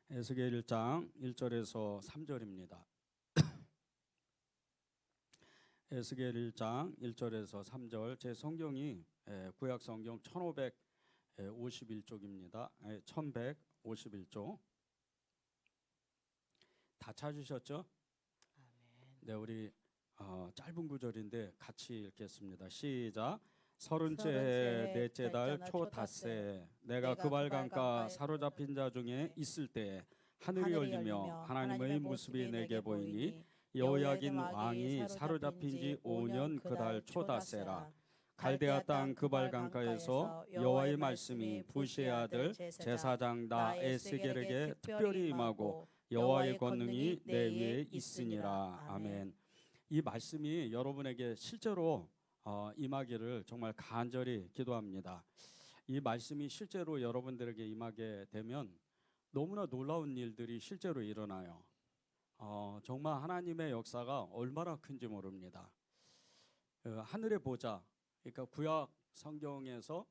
에스겔 1장 1절에서 3절입니다. 에스겔 1장 1절에서 3절. 제 성경이 구약 성경 1551쪽입니다. 1151쪽. 다 찾으셨죠? 아멘. 네, 우리 짧은 구절인데 같이 읽겠습니다. 시작. 서른째 넷째 달 초 닷새 내가 그발강가 사로잡힌 자 중에 있을 때 하늘이 열리며 하나님의 모습이 내게 보이니 여호야긴 왕이 사로잡힌 지 5년 그 달 초 닷새라. 갈대아 땅 그발강가에서 여호와의 말씀이 부시의 아들 제사장 나 에스겔에게 특별히 임하고 여호와의 권능이 내 위에 있으니라. 아멘. 이 말씀이 여러분에게 실제로 임하기를 정말 간절히 기도합니다. 이 말씀이 실제로 여러분들에게 임하게 되면 너무나 놀라운 일들이 실제로 일어나요. 정말 하나님의 역사가 얼마나 큰지 모릅니다. 하늘의 보좌, 그러니까 구약 성경에서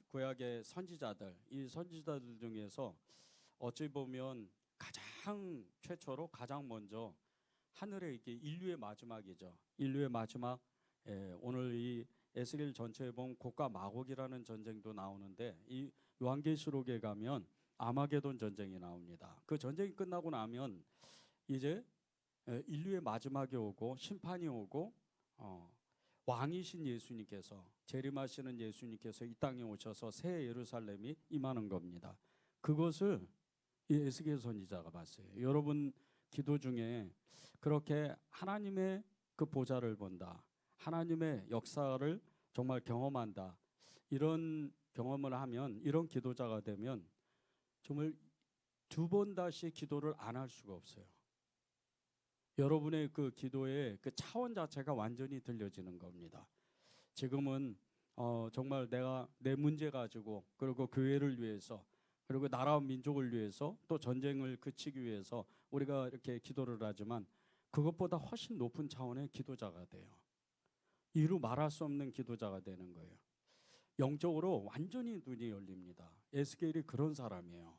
구약의 선지자들, 이 선지자들 중에서 어찌 보면 가장 최초로 가장 먼저 하늘의 이게 인류의 마지막이죠. 인류의 마지막. 오늘 이 에스겔 전체에 보면 곡과 마곡이라는 전쟁도 나오는데 이 요한계시록에 가면 아마게돈 전쟁이 나옵니다. 그 전쟁이 끝나고 나면 이제 인류의 마지막이 오고 심판이 오고 왕이신 예수님께서 재림하시는 예수님께서 이 땅에 오셔서 새 예루살렘이 임하는 겁니다. 그것을 이 에스겔 선지자가 봤어요. 여러분 기도 중에 그렇게 하나님의 그 보좌를 본다, 하나님의 역사를 정말 경험한다, 이런 경험을 하면, 이런 기도자가 되면 정말 두 번 다시 기도를 안 할 수가 없어요. 여러분의 그 기도의 그 차원 자체가 완전히 들려지는 겁니다. 지금은 정말 내가 내 문제 가지고, 그리고 교회를 위해서, 그리고 나라와 민족을 위해서, 또 전쟁을 그치기 위해서 우리가 이렇게 기도를 하지만 그것보다 훨씬 높은 차원의 기도자가 돼요. 이루 말할 수 없는 기도자가 되는 거예요. 영적으로 완전히 눈이 열립니다. 에스겔이 그런 사람이에요.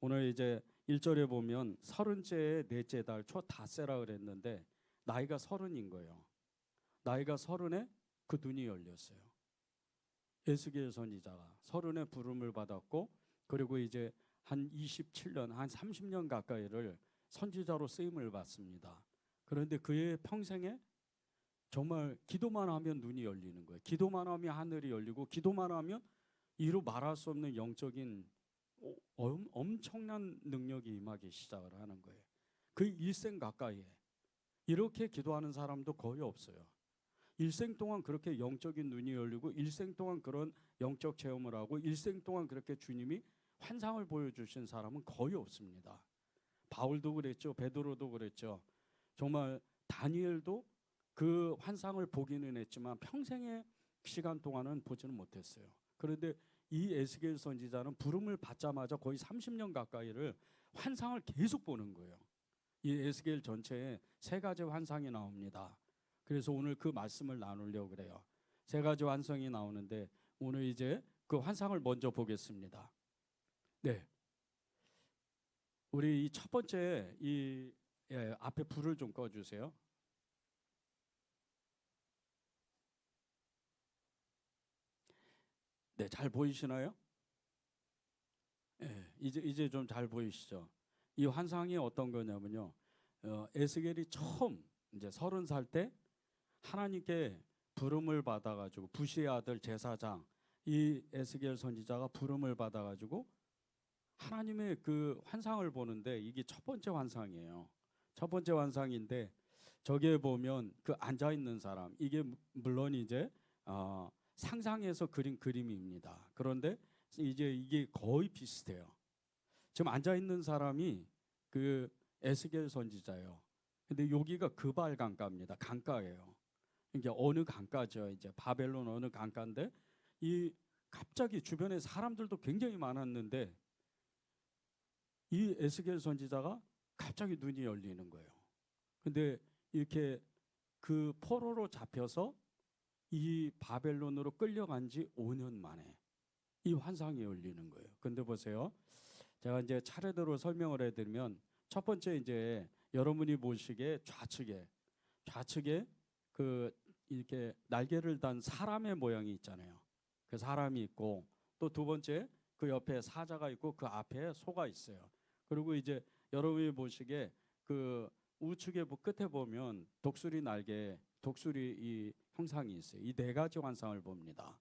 오늘 이제 1절에 보면 서른째 넷째 달 초 닷새라 그랬는데 나이가 30인 거예요. 나이가 30에 그 눈이 열렸어요. 에스겔 선지자가 30에 부름을 받았고, 그리고 이제 한 27년, 한 30년 가까이를 선지자로 쓰임을 받습니다. 그런데 그의 평생에 정말 기도만 하면 눈이 열리는 거예요. 기도만 하면 하늘이 열리고, 기도만 하면 이루 말할 수 없는 영적인 엄청난 능력이 임하기 시작을 하는 거예요. 그 일생 가까이에 이렇게 기도하는 사람도 거의 없어요. 일생 동안 그렇게 영적인 눈이 열리고, 일생 동안 그런 영적 체험을 하고, 일생 동안 그렇게 주님이 환상을 보여주신 사람은 거의 없습니다. 바울도 그랬죠. 베드로도 그랬죠. 정말 다니엘도 그 환상을 보기는 했지만 평생의 시간 동안은 보지는 못했어요. 그런데 이 에스겔 선지자는 부름을 받자마자 거의 30년 가까이를 환상을 계속 보는 거예요. 이 에스겔 전체에 3가지 환상이 나옵니다. 그래서 오늘 그 말씀을 나누려고 그래요. 3가지 환상이 나오는데 오늘 이제 그 환상을 먼저 보겠습니다. 네, 우리 이 첫 번째 앞에 불을 좀 꺼주세요. 네, 잘 보이시나요? 네, 이제 좀 잘 보이시죠? 이 환상이 어떤 거냐면요, 에스겔이 처음 이제 30살 때 하나님께 부름을 받아가지고, 부시의 아들 제사장 이 에스겔 선지자가 부름을 받아가지고 하나님의 그 환상을 보는데, 이게 첫 번째 환상이에요. 첫 번째 환상인데 저기에 보면 그 앉아 있는 사람, 이게 물론 이제 상상해서 그린 그림입니다. 그런데 이제 이게 거의 비슷해요. 지금 앉아 있는 사람이 그 에스겔 선지자예요. 근데 여기가 그발 강가입니다. 강가예요. 이게 어느 강가죠. 이제 바벨론 어느 강가인데, 이 갑자기 주변에 사람들도 굉장히 많았는데 이 에스겔 선지자가 갑자기 눈이 열리는 거예요. 근데 이렇게 그 포로로 잡혀서 이 바벨론으로 끌려간 지 5년 만에 이 환상이 열리는 거예요. 근데 보세요. 제가 이제 차례대로 설명을 해드리면 첫 번째 이제 여러분이 보시기에 좌측에 그 이렇게 날개를 단 사람의 모양이 있잖아요. 그 사람이 있고 또 두 번째 그 옆에 사자가 있고 그 앞에 소가 있어요. 그리고 이제 여러분이 보시기에 그 우측에 끝에 보면 독수리 이 형상이 있어요. 이 네 가지 환상을 봅니다.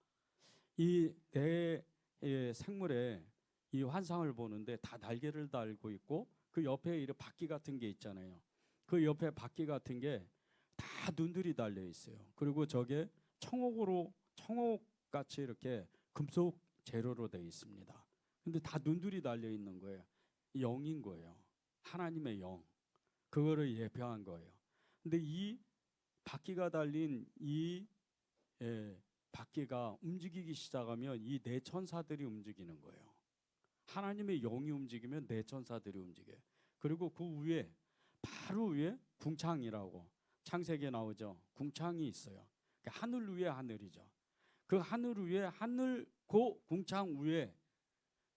이 네 생물의 이 환상을 보는데 다 날개를 달고 있고 그 옆에 이런 바퀴 같은 게 있잖아요. 그 옆에 바퀴 같은 게 다 눈들이 달려 있어요. 그리고 저게 청옥같이 이렇게 금속 재료로 되어 있습니다. 근데 다 눈들이 달려 있는 거예요. 영인 거예요. 하나님의 영. 그거를 예표한 거예요. 근데 이 바퀴가 달린 이 바퀴가 움직이기 시작하면 이 네 천사들이 움직이는 거예요. 하나님의 영이 움직이면 네 천사들이 움직여요. 그리고 그 위에 바로 위에 궁창이라고 창세기에 나오죠. 궁창이 있어요. 하늘 위에 하늘이죠. 그 하늘 위에 그 궁창 위에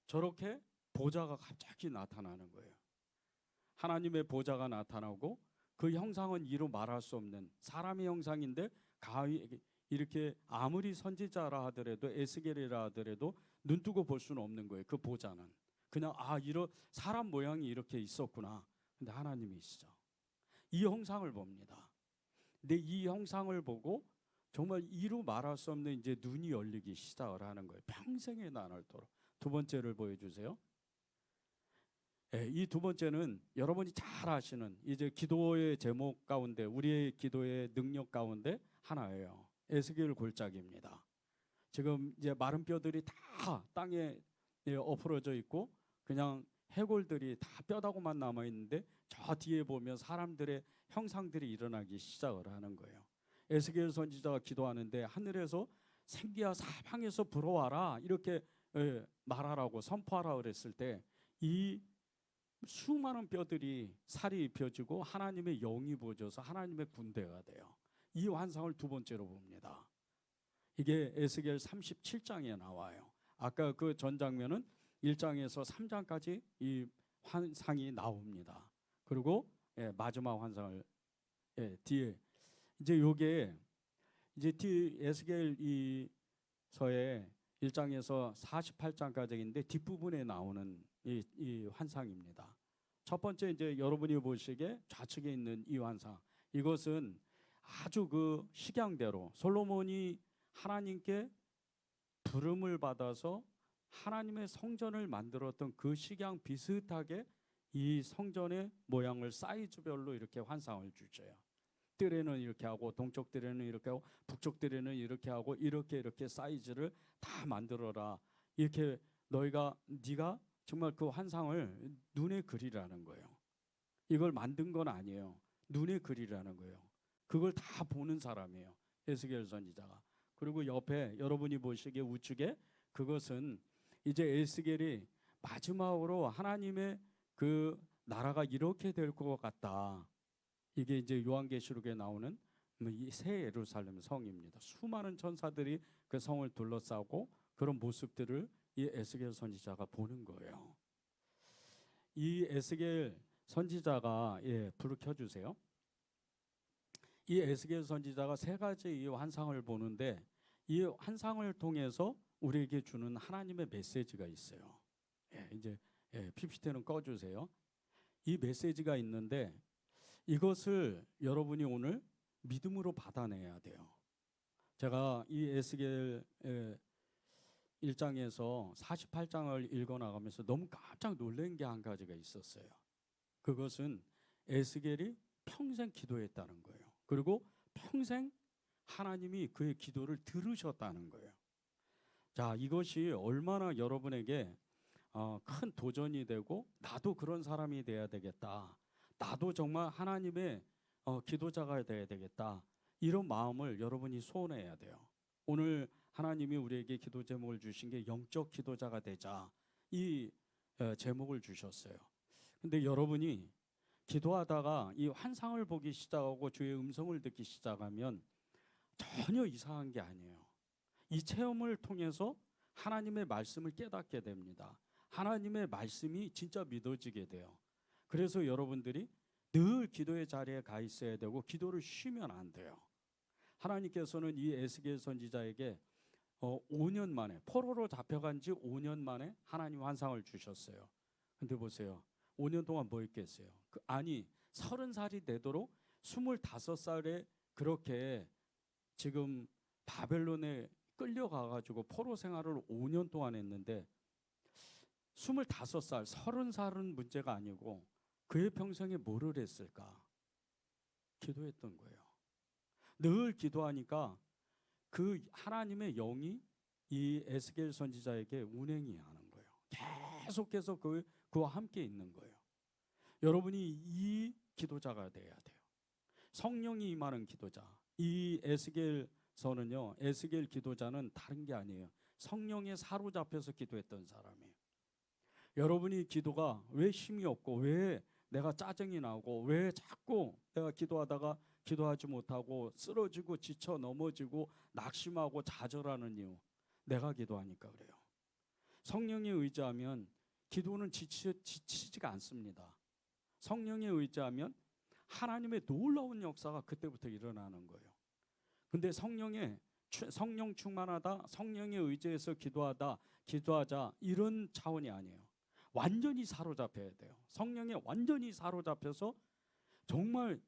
저렇게 보좌가 갑자기 나타나는 거예요. 하나님의 보좌가 나타나고 그 형상은 이루 말할 수 없는 사람의 형상인데 이렇게 아무리 선지자라 하더라도 에스겔이라 하더라도 눈 뜨고 볼 수는 없는 거예요. 그 보좌는 그냥 이런 사람 모양이 이렇게 있었구나. 근데 하나님이시죠. 이 형상을 봅니다. 근데 이 형상을 보고 정말 이루 말할 수 없는 이제 눈이 열리기 시작을 하는 거예요. 평생에 나날도록. 두 번째를 보여주세요. 이 두 번째는 여러분이 잘 아시는 이제 기도의 제목 가운데 우리의 기도의 능력 가운데 하나예요. 에스겔 골짜기입니다. 지금 이제 마른 뼈들이 다 땅에 엎어져 있고 그냥 해골들이 다 뼈다구만 남아 있는데 저 뒤에 보면 사람들의 형상들이 일어나기 시작을 하는 거예요. 에스겔 선지자가 기도하는데 하늘에서 생기야 사방에서 불어와라 이렇게 말하라고 선포하라 그랬을 때 이 수많은 뼈들이 살이 입혀지고 하나님의 영이 부어져서 하나님의 군대가 돼요. 이 환상을 두 번째로 봅니다. 이게 에스겔 37장에 나와요. 아까 그 전 장면은 1장에서 3장까지 이 환상이 나옵니다. 그리고 마지막 환상을 뒤에 이제 요게 이제 에스겔 이 서의 1장에서 48장까지인데 뒷부분에 나오는 이 환상입니다. 첫 번째 이제 여러분이 보시기에 좌측에 있는 이 환상. 이것은 아주 그 식양대로 솔로몬이 하나님께 부름을 받아서 하나님의 성전을 만들었던 그 식양 비슷하게 이 성전의 모양을 사이즈별로 이렇게 환상을 주셔요. 뜰에는 이렇게 하고 동쪽 뜰에는 이렇게 하고 북쪽 뜰에는 이렇게 하고 이렇게 사이즈를 다 만들어라. 이렇게 네가 정말 그 환상을 눈에 그리라는 거예요. 이걸 만든 건 아니에요. 눈에 그리라는 거예요. 그걸 다 보는 사람이에요. 에스겔 선지자가. 그리고 옆에 여러분이 보시기에 우측에 그것은 이제 에스겔이 마지막으로 하나님의 그 나라가 이렇게 될 것 같다. 이게 이제 요한계시록에 나오는 이 새 예루살렘 성입니다. 수많은 천사들이 그 성을 둘러싸고 그런 모습들을 이 에스겔 선지자가 보는 거예요. 이 에스겔 선지자가 불을 켜주세요. 이 에스겔 선지자가 세 가지 이 환상을 보는데 이 환상을 통해서 우리에게 주는 하나님의 메시지가 있어요. 이제 PPT는 꺼주세요. 이 메시지가 있는데 이것을 여러분이 오늘 믿음으로 받아내야 돼요. 제가 이 에스겔 1장에서 48장을 읽어나가면서 너무 깜짝 놀란 게 한 가지가 있었어요. 그것은 에스겔이 평생 기도했다는 거예요. 그리고 평생 하나님이 그의 기도를 들으셨다는 거예요. 자, 이것이 얼마나 여러분에게 큰 도전이 되고 나도 그런 사람이 돼야 되겠다. 나도 정말 하나님의 기도자가 돼야 되겠다. 이런 마음을 여러분이 소원해야 돼요. 오늘 하나님이 우리에게 기도 제목을 주신 게 영적 기도자가 되자. 이 제목을 주셨어요. 근데 여러분이 기도하다가 이 환상을 보기 시작하고 주의 음성을 듣기 시작하면 전혀 이상한 게 아니에요. 이 체험을 통해서 하나님의 말씀을 깨닫게 됩니다. 하나님의 말씀이 진짜 믿어지게 돼요. 그래서 여러분들이 늘 기도의 자리에 가 있어야 되고 기도를 쉬면 안 돼요. 하나님께서는 이 에스겔 선지자에게 5년 만에 포로로 잡혀간 지 5년 만에 하나님 환상을 주셨어요. 근데 보세요. 5년 동안 뭐 했겠어요? 아니 30살이 되도록 25살에 그렇게 지금 바벨론에 끌려가가지고 포로 생활을 5년 동안 했는데 25살, 30살은 문제가 아니고 그의 평생에 뭐를 했을까? 기도했던 거예요. 늘 기도하니까 그 하나님의 영이 이 에스겔 선지자에게 운행이 하는 거예요. 계속해서 그와 함께 있는 거예요. 여러분이 이 기도자가 돼야 돼요. 성령이 임하는 기도자. 이 에스겔서는요, 에스겔 기도자는 다른 게 아니에요. 성령에 사로잡혀서 기도했던 사람이에요. 여러분이 기도가 왜 힘이 없고 왜 내가 짜증이 나고 왜 자꾸 내가 기도하다가 기도하지 못하고 쓰러지고 지쳐 넘어지고 낙심하고 좌절하는 이유, 내가 기도하니까 그래요. 성령에 의지하면 기도는 지치지가 않습니다. 성령에 의지하면 하나님의 놀라운 역사가 그때부터 일어나는 거예요. 근데 성령 충만하다, 성령에 의지해서 기도하자 이런 차원이 아니에요. 완전히 사로잡혀야 돼요. 성령에 완전히 사로잡혀서 정말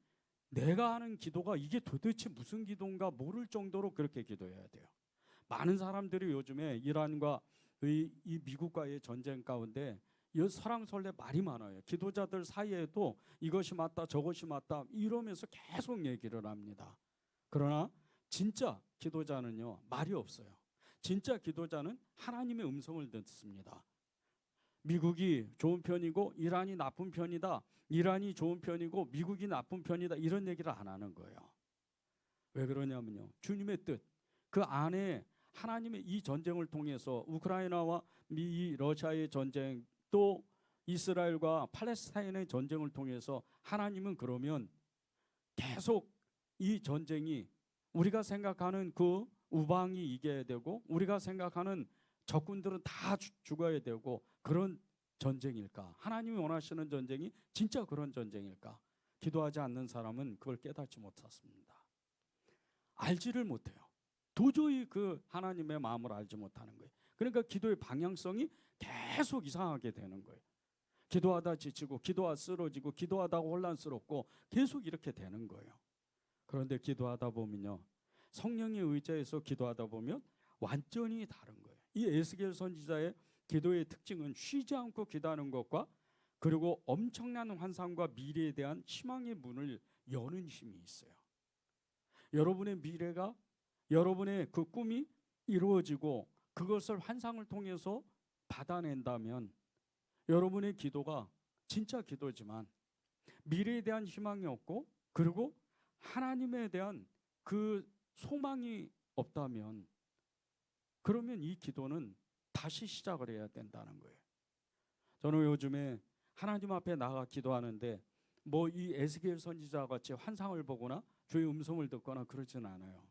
내가 하는 기도가 이게 도대체 무슨 기도인가 모를 정도로 그렇게 기도해야 돼요. 많은 사람들이 요즘에 이란과 이 미국과의 전쟁 가운데 이 설왕설래 말이 많아요. 기도자들 사이에도 이것이 맞다 저것이 맞다 이러면서 계속 얘기를 합니다. 그러나 진짜 기도자는요 말이 없어요. 진짜 기도자는 하나님의 음성을 듣습니다. 미국이 좋은 편이고 이란이 나쁜 편이다, 이란이 좋은 편이고 미국이 나쁜 편이다 이런 얘기를 안 하는 거예요. 왜 그러냐면요, 주님의 뜻, 그 안에 하나님의 이 전쟁을 통해서 우크라이나와 러시아의 전쟁, 또 이스라엘과 팔레스타인의 전쟁을 통해서 하나님은 그러면 계속 이 전쟁이 우리가 생각하는 그 우방이 이겨야 되고 우리가 생각하는 적군들은 다 죽어야 되고 그런 전쟁일까? 하나님이 원하시는 전쟁이 진짜 그런 전쟁일까? 기도하지 않는 사람은 그걸 깨닫지 못했습니다. 알지를 못해요. 도저히 그 하나님의 마음을 알지 못하는 거예요. 그러니까 기도의 방향성이 계속 이상하게 되는 거예요. 기도하다 지치고 기도하다 쓰러지고 기도하다 혼란스럽고 계속 이렇게 되는 거예요. 그런데 기도하다 보면요, 성령에 의지해서 기도하다 보면 완전히 다른 거예요. 이 에스겔 선지자의 기도의 특징은 쉬지 않고 기도하는 것과 그리고 엄청난 환상과 미래에 대한 희망의 문을 여는 힘이 있어요. 여러분의 미래가, 여러분의 그 꿈이 이루어지고 그것을 환상을 통해서 받아낸다면 여러분의 기도가 진짜 기도지만 미래에 대한 희망이 없고 그리고 하나님에 대한 그 소망이 없다면 그러면 이 기도는 다시 시작을 해야 된다는 거예요. 저는 요즘에 하나님 앞에 나가 기도하는데 뭐 이 에스겔 선지자 같이 환상을 보거나 주의 음성을 듣거나 그러진 않아요.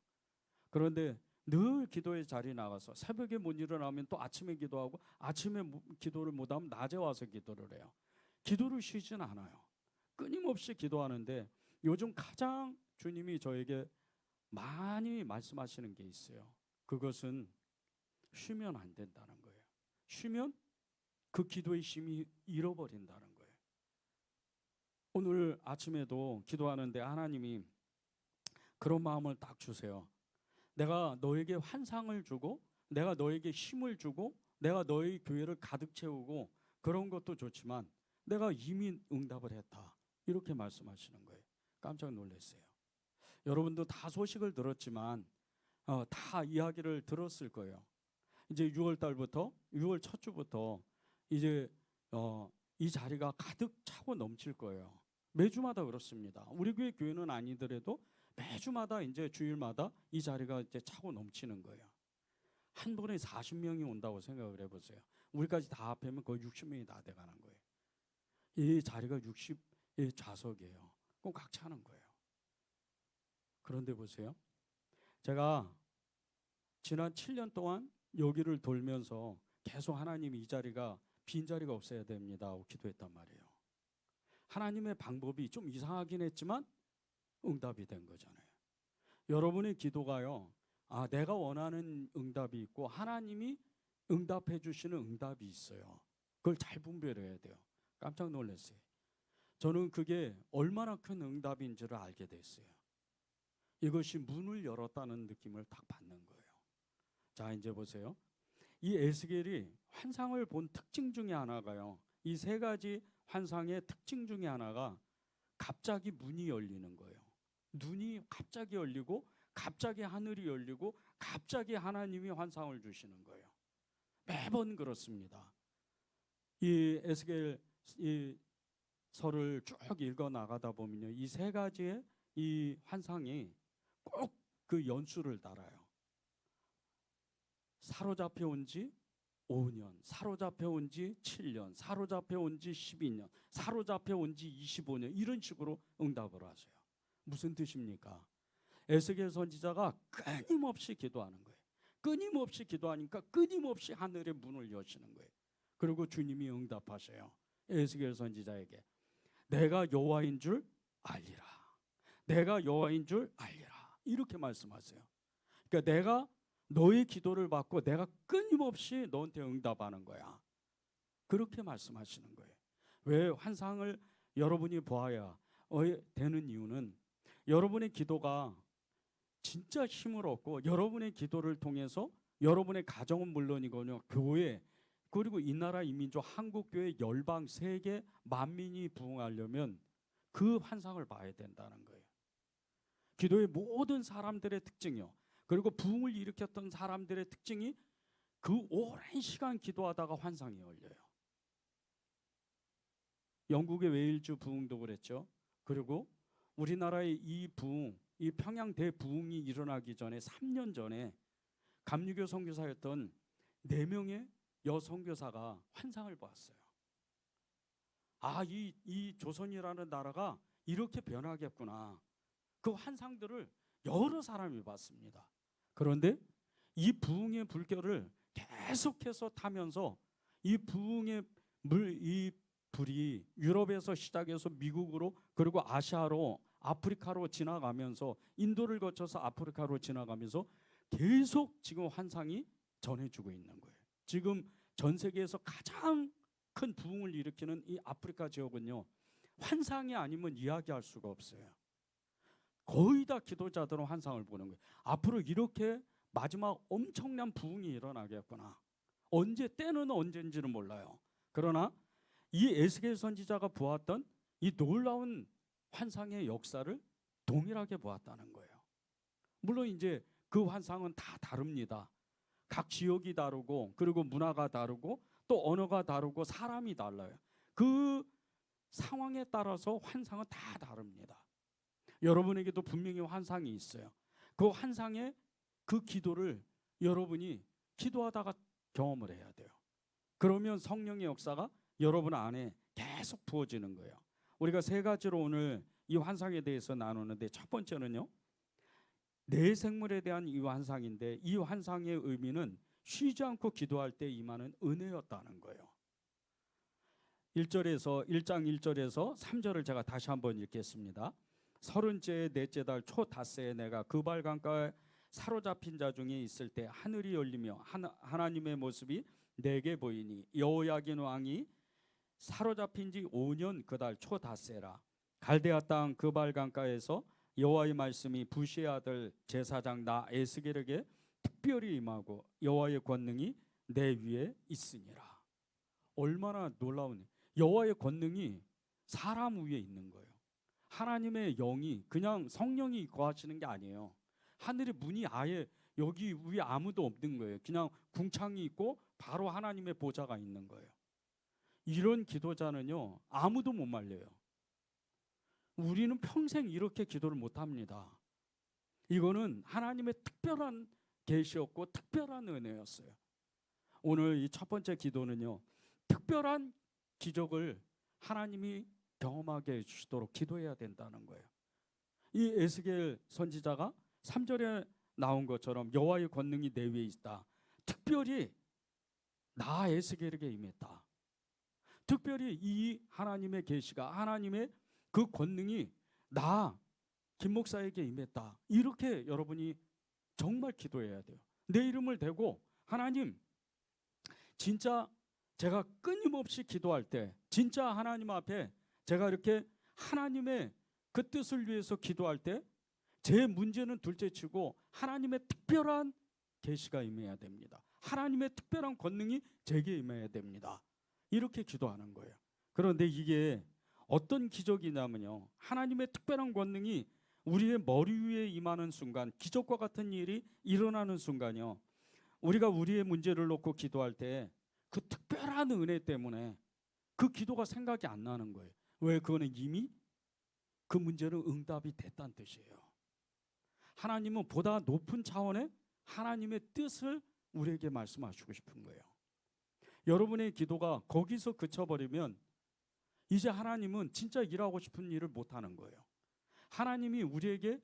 그런데 늘 기도의 자리에 나가서 새벽에 못 일어나면 또 아침에 기도하고 아침에 기도를 못하면 낮에 와서 기도를 해요. 기도를 쉬진 않아요. 끊임없이 기도하는데 요즘 가장 주님이 저에게 많이 말씀하시는 게 있어요. 그것은 쉬면 안 된다는 거예요. 쉬면 그 기도의 힘이 잃어버린다는 거예요. 오늘 아침에도 기도하는데 하나님이 그런 마음을 딱 주세요. 내가 너에게 환상을 주고 내가 너에게 힘을 주고 내가 너의 교회를 가득 채우고 그런 것도 좋지만 내가 이미 응답을 했다, 이렇게 말씀하시는 거예요. 깜짝 놀랐어요. 여러분도 다 소식을 들었지만 다 이야기를 들었을 거예요. 이제 6월 달부터 6월 첫 주부터 이제 이 자리가 가득 차고 넘칠 거예요. 매주마다 그렇습니다. 우리 교회는 아니더라도 매주마다 이제 주일마다 이 자리가 이제 차고 넘치는 거예요. 한 번에 40명이 온다고 생각을 해보세요. 우리까지 다 합하면 거의 60명이 다 돼가는 거예요. 이 자리가 60의 좌석이에요. 꼭 꽉 차는 거예요. 그런데 보세요. 제가 지난 7년 동안 여기를 돌면서 계속 하나님이 이 자리가 빈자리가 없어야 됩니다 하고 기도했단 말이에요. 하나님의 방법이 좀 이상하긴 했지만 응답이 된 거잖아요. 여러분의 기도가요, 내가 원하는 응답이 있고 하나님이 응답해 주시는 응답이 있어요. 그걸 잘 분별해야 돼요. 깜짝 놀랐어요. 저는 그게 얼마나 큰 응답인지를 알게 됐어요. 이것이 문을 열었다는 느낌을 딱 받는 거예요. 자, 이제 보세요. 이 에스겔이 환상을 본 특징 중에 하나가요, 이 세 가지 환상의 특징 중에 하나가 갑자기 문이 열리는 거예요. 눈이 갑자기 열리고 갑자기 하늘이 열리고 갑자기 하나님이 환상을 주시는 거예요. 매번 그렇습니다. 이 에스겔 이 설을 쭉 읽어 나가다 보면요, 이 세 가지의 이 환상이 꼭 그 연수를 따라요. 사로잡혀 온 지 5년, 사로잡혀 온 지 7년, 사로잡혀 온 지 12년, 사로잡혀 온 지 25년, 이런 식으로 응답을 하세요. 무슨 뜻입니까? 에스겔 선지자가 끊임없이 기도하는 거예요. 끊임없이 기도하니까 끊임없이 하늘의 문을 여시는 거예요. 그리고 주님이 응답하셔요. 에스겔 선지자에게 내가 여호와인 줄 알리라. 내가 여호와인 줄 알리라. 이렇게 말씀하세요. 그러니까 내가 너의 기도를 받고 내가 끊임없이 너한테 응답하는 거야. 그렇게 말씀하시는 거예요. 왜 환상을 여러분이 보아야 되는 이유는 여러분의 기도가 진짜 힘을 얻고 여러분의 기도를 통해서 여러분의 가정은 물론이거든요, 교회 그리고 이 나라 이 민족 한국교회 열방 세계 만민이 부흥하려면 그 환상을 봐야 된다는 거예요. 기도의 모든 사람들의 특징이요, 그리고 부흥을 일으켰던 사람들의 특징이 그 오랜 시간 기도하다가 환상이 열려요. 영국의 웨일즈 부흥도 그랬죠. 그리고 우리나라의 이 부흥, 이 평양 대부흥이 일어나기 전에 3년 전에 감리교 선교사였던 4명의 여선교사가 환상을 보았어요. 이 조선이라는 나라가 이렇게 변하겠구나. 그 환상들을 여러 사람이 봤습니다. 그런데 이 부흥의 불결을 계속해서 타면서 이 부흥의 이 불이 유럽에서 시작해서 미국으로 그리고 아시아로 아프리카로 지나가면서 인도를 거쳐서 아프리카로 지나가면서 계속 지금 환상이 전해주고 있는 거예요. 지금 전 세계에서 가장 큰 부흥을 일으키는 이 아프리카 지역은요, 환상이 아니면 이야기할 수가 없어요. 거의 다 기도자들은 환상을 보는 거예요. 앞으로 이렇게 마지막 엄청난 부흥이 일어나겠구나. 때는 언제인지는 몰라요. 그러나 이 에스겔 선지자가 보았던 이 놀라운 환상의 역사를 동일하게 보았다는 거예요. 물론 이제 그 환상은 다 다릅니다. 각 지역이 다르고 그리고 문화가 다르고 또 언어가 다르고 사람이 달라요. 그 상황에 따라서 환상은 다 다릅니다. 여러분에게도 분명히 환상이 있어요. 그 환상의 그 기도를 여러분이 기도하다가 경험을 해야 돼요. 그러면 성령의 역사가 여러분 안에 계속 부어지는 거예요. 우리가 3가지로 오늘 이 환상에 대해서 나누는데, 첫 번째는요, 내 생물에 대한 이 환상인데, 이 환상의 의미는 쉬지 않고 기도할 때 임하는 은혜였다는 거예요. 1장 1절에서 3절을 제가 다시 한번 읽겠습니다. 30째 넷째 달 초 닷새에 내가 그발 강가에 사로잡힌 자 중에 있을 때 하늘이 열리며 하나님의 모습이 내게 보이니 여호야긴 왕이 사로잡힌 지 5년 그 달 초 닷새라. 갈대아 땅 그발 강가에서 여호와의 말씀이 부시의 아들 제사장 나 에스겔에게 특별히 임하고 여호와의 권능이 내 위에 있으니라. 얼마나 놀라운, 여호와의 권능이 사람 위에 있는 거예요. 하나님의 영이, 그냥 성령이 거하시는 게 아니에요. 하늘의 문이 아예 여기 위에 아무도 없는 거예요. 그냥 궁창이 있고 바로 하나님의 보좌가 있는 거예요. 이런 기도자는요, 아무도 못 말려요. 우리는 평생 이렇게 기도를 못 합니다. 이거는 하나님의 특별한 계시였고 특별한 은혜였어요. 오늘 이 첫 번째 기도는요, 특별한 기적을 하나님이 경험하게 해주시도록 기도해야 된다는 거예요. 이 에스겔 선지자가 3절에 나온 것처럼 여호와의 권능이 내 위에 있다. 특별히 나 에스겔에게 임했다. 특별히 이 하나님의 계시가, 하나님의 그 권능이 나 김 목사에게 임했다. 이렇게 여러분이 정말 기도해야 돼요. 내 이름을 대고 하나님, 진짜 제가 끊임없이 기도할 때, 진짜 하나님 앞에 제가 이렇게 하나님의 그 뜻을 위해서 기도할 때 제 문제는 둘째치고 하나님의 특별한 계시가 임해야 됩니다. 하나님의 특별한 권능이 제게 임해야 됩니다. 이렇게 기도하는 거예요. 그런데 이게 어떤 기적이냐면요, 하나님의 특별한 권능이 우리의 머리 위에 임하는 순간, 기적과 같은 일이 일어나는 순간이요, 우리가 우리의 문제를 놓고 기도할 때 그 특별한 은혜 때문에 그 기도가 생각이 안 나는 거예요. 왜? 그거는 이미 그 문제는 응답이 됐다는 뜻이에요. 하나님은 보다 높은 차원의 하나님의 뜻을 우리에게 말씀하시고 싶은 거예요. 여러분의 기도가 거기서 그쳐버리면 이제 하나님은 진짜 일하고 싶은 일을 못하는 거예요. 하나님이 우리에게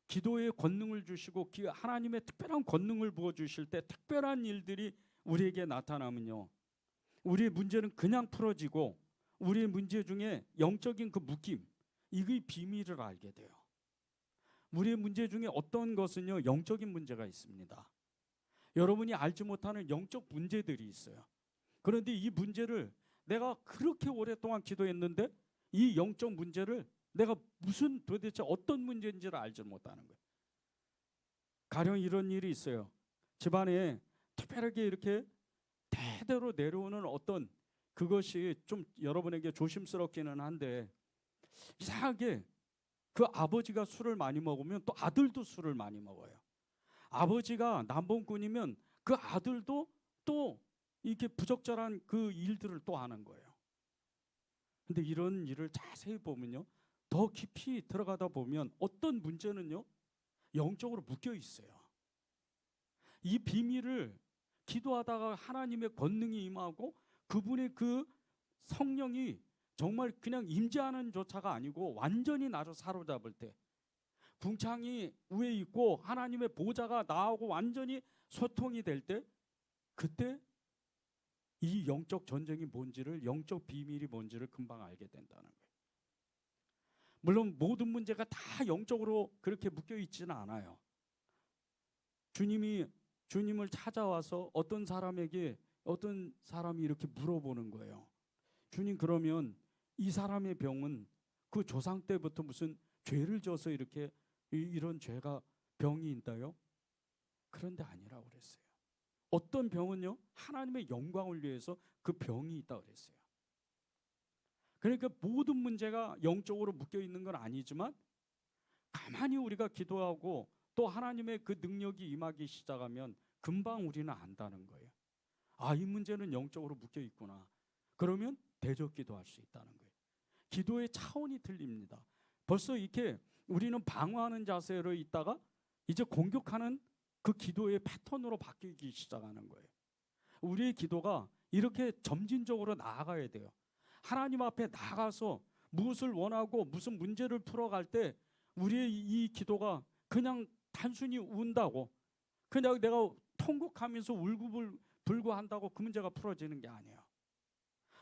기도의 권능을 주시고 하나님의 특별한 권능을 부어주실 때 특별한 일들이 우리에게 나타나면요, 우리의 문제는 그냥 풀어지고 우리의 문제 중에 영적인 그 묶임, 이게 비밀을 알게 돼요. 우리의 문제 중에 어떤 것은요, 영적인 문제가 있습니다. 여러분이 알지 못하는 영적 문제들이 있어요. 그런데 이 문제를 내가 그렇게 오랫동안 기도했는데 이 영적 문제를 내가 무슨 도대체 어떤 문제인지를 알지 못하는 거예요. 가령 이런 일이 있어요. 집안에 특별하게 이렇게 대대로 내려오는 어떤 그것이 좀 여러분에게 조심스럽기는 한데, 이상하게 그 아버지가 술을 많이 먹으면 또 아들도 술을 많이 먹어요. 아버지가 남봉꾼이면 그 아들도 또 이렇게 부적절한 그 일들을 또 하는 거예요. 근데 이런 일을 자세히 보면요, 더 깊이 들어가다 보면 어떤 문제는요, 영적으로 묶여 있어요. 이 비밀을 기도하다가 하나님의 권능이 임하고 그분의 그 성령이 정말 그냥 임재하는 조차가 아니고 완전히 나를 사로잡을 때, 궁창이 위에 있고 하나님의 보좌가 나하고 완전히 소통이 될 때, 그때 이 영적 전쟁이 뭔지를, 영적 비밀이 뭔지를 금방 알게 된다는 거예요. 물론 모든 문제가 다 영적으로 그렇게 묶여 있지는 않아요. 주님을 찾아와서 어떤 사람이 이렇게 물어보는 거예요. 주님, 그러면 이 사람의 병은 그 조상 때부터 무슨 죄를 져서 이렇게 이런 죄가 병이 있다요? 그런데 아니라고 그랬어요. 어떤 병은요, 하나님의 영광을 위해서 그 병이 있다고 그랬어요. 그러니까 모든 문제가 영적으로 묶여 있는 건 아니지만 가만히 우리가 기도하고 또 하나님의 그 능력이 임하기 시작하면 금방 우리는 안다는 거예요. 아, 이 문제는 영적으로 묶여 있구나. 그러면 대적 기도할 수 있다는 거예요. 기도의 차원이 틀립니다. 벌써 이렇게 우리는 방어하는 자세로 있다가 이제 공격하는 그 기도의 패턴으로 바뀌기 시작하는 거예요. 우리의 기도가 이렇게 점진적으로 나아가야 돼요. 하나님 앞에 나가서 무엇을 원하고 무슨 문제를 풀어갈 때 우리의 이 기도가 그냥 단순히 운다고, 그냥 내가 통곡하면서 울고불고 한다고 그 문제가 풀어지는 게 아니에요.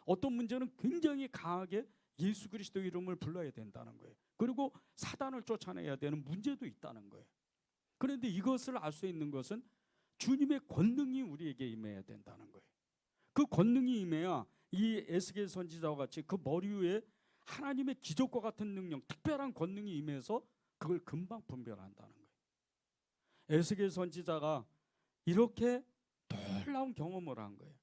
어떤 문제는 굉장히 강하게 예수 그리스도 이름을 불러야 된다는 거예요. 그리고 사단을 쫓아내야 되는 문제도 있다는 거예요. 그런데 이것을 알 수 있는 것은 주님의 권능이 우리에게 임해야 된다는 거예요. 그 권능이 임해야 이 에스겔 선지자와 같이 그 머리 위에 하나님의 기적과 같은 능력, 특별한 권능이 임해서 그걸 금방 분별한다는 거예요. 에스겔 선지자가 이렇게 놀라운 경험을 한 거예요.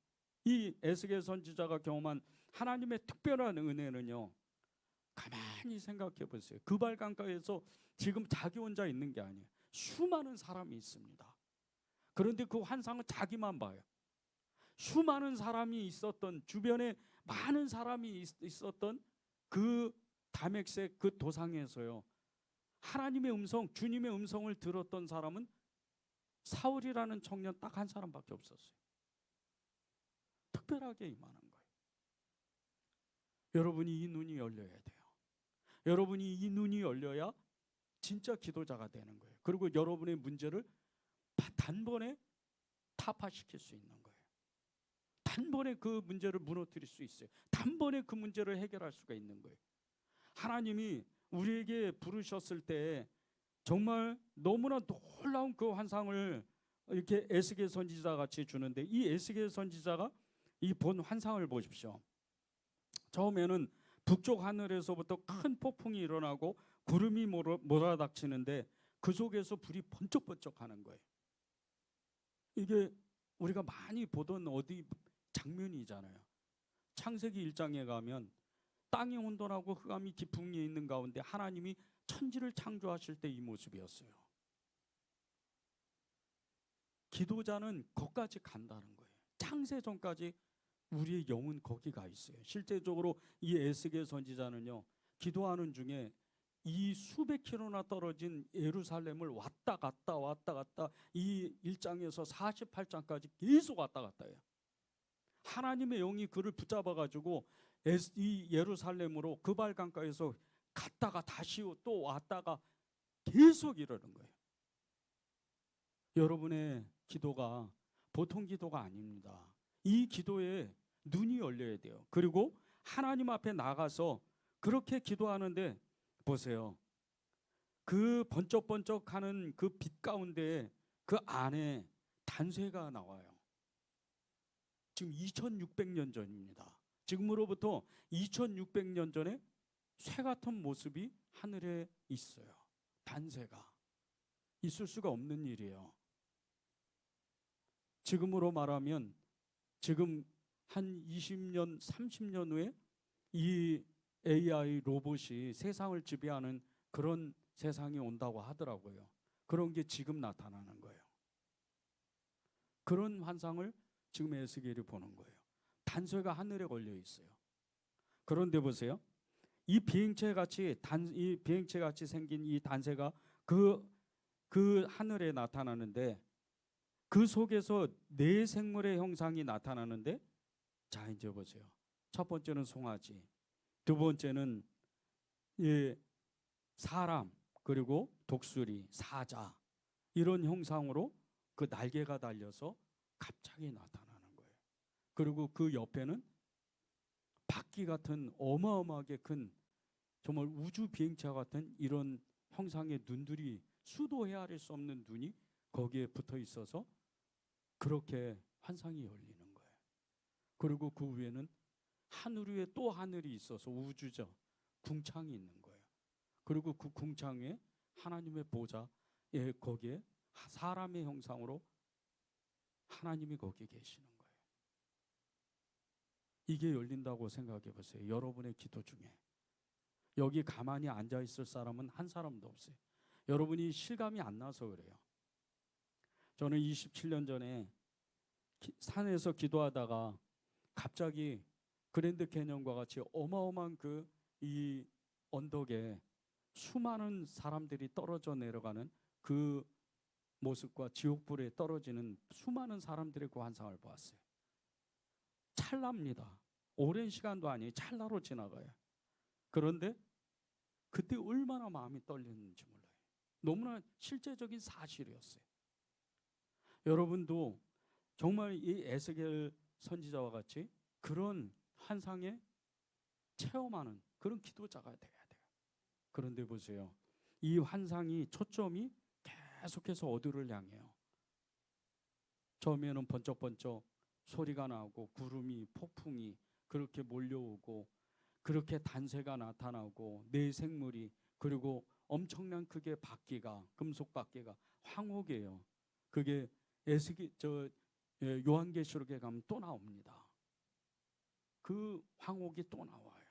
이 에스겔 선지자가 경험한 하나님의 특별한 은혜는요, 가만히 생각해 보세요. 그발 강가에서 지금 자기 혼자 있는 게 아니에요. 수많은 사람이 있습니다. 그런데 그 환상은 자기만 봐요. 수많은 사람이 있었던, 주변에 많은 사람이 있었던 그 다맥색 그 도상에서요, 하나님의 음성, 주님의 음성을 들었던 사람은 사울이라는 청년 딱 한 사람밖에 없었어요. 특별하게 임하는 거예요. 여러분이 이 눈이 열려야 돼요. 여러분이 이 눈이 열려야 진짜 기도자가 되는 거예요. 그리고 여러분의 문제를 단번에 타파시킬 수 있는 거예요. 단번에 그 문제를 무너뜨릴 수 있어요. 단번에 그 문제를 해결할 수가 있는 거예요. 하나님이 우리에게 부르셨을 때 정말 너무나 놀라운 그 환상을 이렇게 에스겔 선지자 같이 주는데, 이 에스겔 선지자가 이 본 환상을 보십시오. 처음에는 북쪽 하늘에서부터 큰 폭풍이 일어나고 구름이 몰아닥치는데 그 속에서 불이 번쩍번쩍 하는 거예요. 이게 우리가 많이 보던 어디 장면이잖아요. 창세기 1장에 가면 땅이 혼돈하고 흑암이 깊음이 있는 가운데 하나님이 천지를 창조하실 때 이 모습이었어요. 기도자는 거기까지 간다는 거예요. 창세 전까지 우리의 영은 거기 가 있어요. 실제적으로 이 에스겔 선지자는요, 기도하는 중에 이 수백 킬로나 떨어진 예루살렘을 왔다 갔다 이 1장에서 48장까지 계속 왔다 갔다 해요. 하나님의 영이 그를 붙잡아 가지고 이 예루살렘으로 그발강가에서 갔다가 다시 또 왔다가 계속 이러는 거예요. 여러분의 기도가 보통 기도가 아닙니다. 이 기도에 눈이 열려야 돼요. 그리고 하나님 앞에 나가서 그렇게 기도하는데 보세요. 그 번쩍번쩍하는 그 빛 가운데 그 안에 단쇠가 나와요. 지금 2600년 전입니다. 지금으로부터 2600년 전에 쇠 같은 모습이 하늘에 있어요. 단쇠가 있을 수가 없는 일이에요. 지금으로 말하면 지금 한 20년, 30년 후에 이 AI 로봇이 세상을 지배하는 그런 세상이 온다고 하더라고요. 그런 게 지금 나타나는 거예요. 그런 환상을 지금 에스겔이 보는 거예요. 단쇠가 하늘에 걸려 있어요. 그런데 보세요. 이 비행체 같이 생긴 이 단쇠가 그 하늘에 나타나는데 그 속에서 네 생물의 형상이 나타나는데, 자 이제 보세요. 첫 번째는 송아지, 두 번째는 사람, 그리고 독수리, 사자, 이런 형상으로 그 날개가 달려서 갑자기 나타나는 거예요. 그리고 그 옆에는 바퀴 같은 어마어마하게 큰 정말 우주 비행차 같은 이런 형상의 눈들이, 수도 헤아릴 수 없는 눈이 거기에 붙어 있어서 그렇게 환상이 열리는 거예요. 그리고 그 위에는 하늘 위에 또 하늘이 있어서 우주죠. 궁창이 있는 거예요. 그리고 그 궁창 위에 하나님의 보좌, 거기에 사람의 형상으로 하나님이 거기에 계시는 거예요. 이게 열린다고 생각해 보세요. 여러분의 기도 중에 여기 가만히 앉아 있을 사람은 한 사람도 없어요. 여러분이 실감이 안 나서 그래요. 저는 27년 전에 산에서 기도하다가 갑자기 그랜드 캐년과 같이 어마어마한 이 언덕에 수많은 사람들이 떨어져 내려가는 그 모습과 지옥불에 떨어지는 수많은 사람들의 그 환상을 보았어요. 찰나입니다. 오랜 시간도 아니에요. 찰나로 지나가요. 그런데 그때 얼마나 마음이 떨리는지 몰라요. 너무나 실제적인 사실이었어요. 여러분도 정말 이 에스겔 선지자와 같이 그런 환상에 체험하는 그런 기도자가 돼야 돼요. 그런데 보세요. 이 환상이 초점이 계속해서 어디를 향해요? 처음에는 번쩍번쩍 소리가 나고 구름이, 폭풍이 그렇게 몰려오고 그렇게 단새가 나타나고 네 생물이, 그리고 엄청난 크게 바퀴가, 금속 바퀴가, 황옥이에요. 그게 요한계시록에 가면 또 나옵니다. 그 황옥이 또 나와요.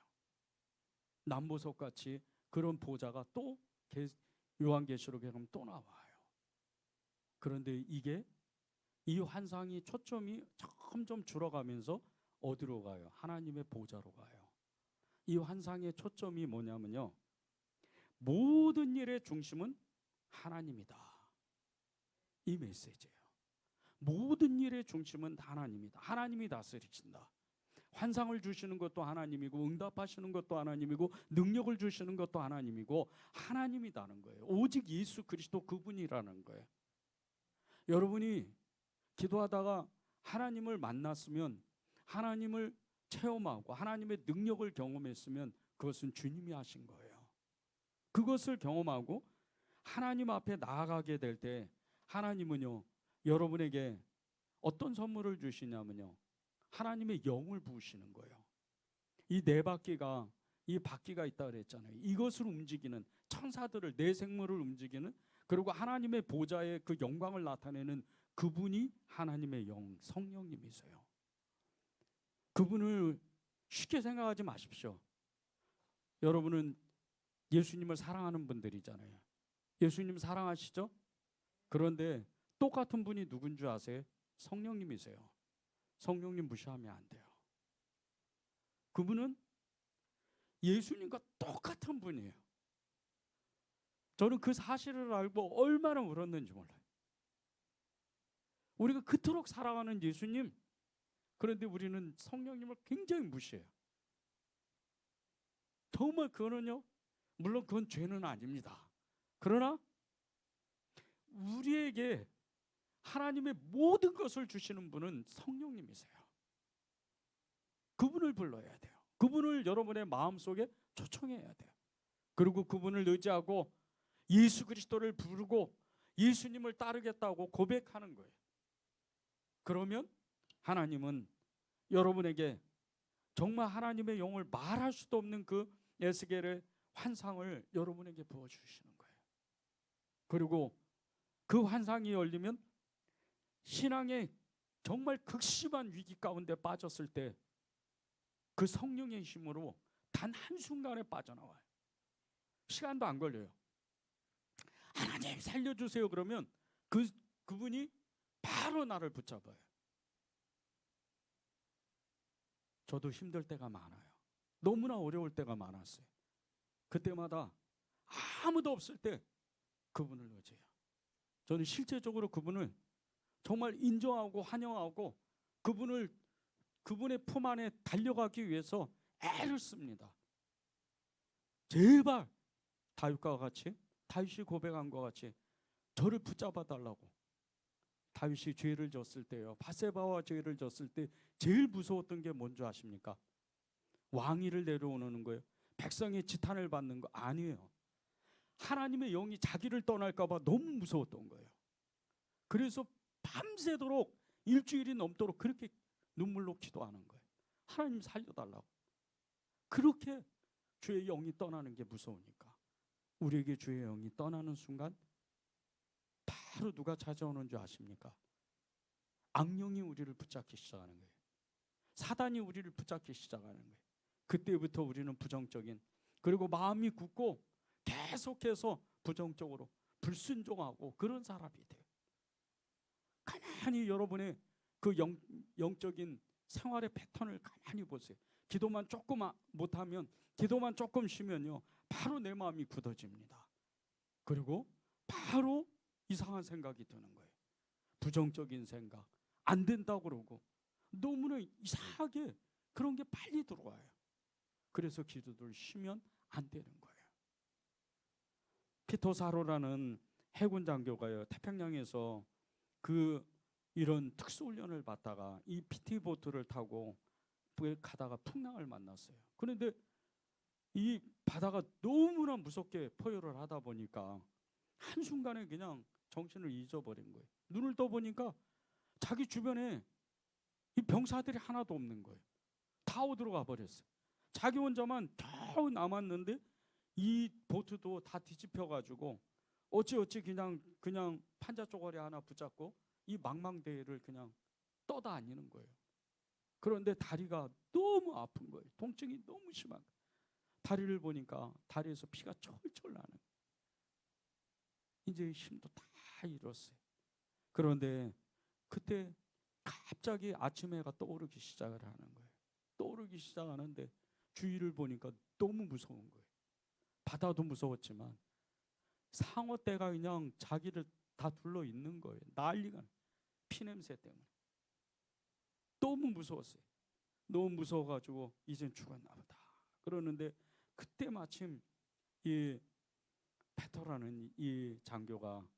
남보석 같이 그런 보좌가 또 요한계시록에 가면 또 나와요. 그런데 이 환상이 초점이 점점 줄어가면서 어디로 가요? 하나님의 보좌로 가요. 이 환상의 초점이 뭐냐면요, 모든 일의 중심은 하나님이다. 이 메시지예요. 모든 일의 중심은 하나님이다. 하나님이 다스리신다. 환상을 주시는 것도 하나님이고, 응답하시는 것도 하나님이고, 능력을 주시는 것도 하나님이고, 하나님이라는 거예요. 오직 예수 그리스도 그분이라는 거예요. 여러분이 기도하다가 하나님을 만났으면 하나님을 체험하고 하나님의 능력을 경험했으면 그것은 주님이 하신 거예요. 그것을 경험하고 하나님 앞에 나아가게 될 때 하나님은요, 여러분에게 어떤 선물을 주시냐면요, 하나님의 영을 부으시는 거예요. 이 네 바퀴가, 이 바퀴가 있다 그랬잖아요. 이것을 움직이는 천사들을, 내 생물을 움직이는, 그리고 하나님의 보좌의 그 영광을 나타내는 그분이 하나님의 영, 성령님이세요. 그분을 쉽게 생각하지 마십시오. 여러분은 예수님을 사랑하는 분들이잖아요. 예수님 사랑하시죠? 그런데 똑같은 분이 누군 줄 아세요? 성령님이세요. 성령님 무시하면 안 돼요. 그분은 예수님과 똑같은 분이에요. 저는 그 사실을 알고 얼마나 울었는지 몰라요. 우리가 그토록 사랑하는 예수님, 그런데 우리는 성령님을 굉장히 무시해요. 정말 그거는요, 물론 그건 죄는 아닙니다. 그러나 우리에게 하나님의 모든 것을 주시는 분은 성령님이세요. 그분을 불러야 돼요. 그분을 여러분의 마음속에 초청해야 돼요. 그리고 그분을 의지하고 예수 그리스도를 부르고 예수님을 따르겠다고 고백하는 거예요. 그러면 하나님은 여러분에게 정말 하나님의 영을 말할 수도 없는 그 에스겔의 환상을 여러분에게 부어주시는 거예요. 그리고 그 환상이 열리면 신앙의 정말 극심한 위기 가운데 빠졌을 때 그 성령의 힘으로 단 한순간에 빠져나와요. 시간도 안 걸려요. 하나님 살려주세요 그러면 그분이 바로 나를 붙잡아요. 저도 힘들 때가 많아요. 너무나 어려울 때가 많았어요. 그때마다 아무도 없을 때 그분을 의지해요. 저는 실제적으로 그분을 정말 인정하고 환영하고 그분의 품 안에 달려가기 위해서 애를 씁니다. 제발 다윗과 같이, 다윗이 고백한 것 같이 저를 붙잡아 달라고. 다윗이 죄를 졌을 때요, 바세바와 죄를 졌을 때 제일 무서웠던 게 뭔지 아십니까? 왕위를 내려오는 거예요. 백성의 지탄을 받는 거 아니에요. 하나님의 영이 자기를 떠날까 봐 너무 무서웠던 거예요. 그래서 밤새도록 일주일이 넘도록 그렇게 눈물로 기도하는 거예요. 하나님 살려달라고. 그렇게 주의 영이 떠나는 게 무서우니까. 우리에게 주의 영이 떠나는 순간 바로 누가 찾아오는 줄 아십니까? 악령이 우리를 붙잡기 시작하는 거예요. 사단이 우리를 붙잡기 시작하는 거예요. 그때부터 우리는 부정적인, 그리고 마음이 굳고 계속해서 부정적으로 불순종하고 그런 사람이 돼요. 가만히 여러분의 그 영적인 생활의 패턴을 가만히 보세요. 기도만 조금 못하면, 기도만 조금 쉬면요, 바로 내 마음이 굳어집니다. 그리고 바로 이상한 생각이 드는 거예요. 부정적인 생각, 안 된다고 그러고 너무나 이상하게 그런 게 빨리 들어와요. 그래서 기도를 쉬면 안 되는 거예요. 피터사로라는 해군 장교가요, 태평양에서 이런 특수훈련을 받다가 이 PT보트를 타고 가다가 풍랑을 만났어요. 그런데 이 바다가 너무나 무섭게 포효를 하다 보니까 한순간에 그냥 정신을 잊어버린 거예요. 눈을 떠보니까 자기 주변에 이 병사들이 하나도 없는 거예요. 다 어디로 버렸어요. 자기 혼자만 겨우 남았는데 이 보트도 다 뒤집혀가지고 어찌 그냥 판자 쪼가리 하나 붙잡고 이 망망대해를 그냥 떠다니는 거예요. 그런데 다리가 너무 아픈 거예요. 통증이 너무 심한 거예요. 다리를 보니까 다리에서 피가 철철 나는 거예요. 이제 힘도 다 잃었어요. 그런데 그때 갑자기 아침 해가 떠오르기 시작을 하는 거예요. 떠오르기 시작하는데 주위를 보니까 너무 무서운 거예요. 바다도 무서웠지만 상어떼가 그냥 자기를 다 둘러 있는 거예요. 난리가, 피냄새 때문에. 너무 무서웠어요. 너무 무서워가지고 이젠 죽었나 보다 그러는데, 그때 마침 이 페터라는 이 장교가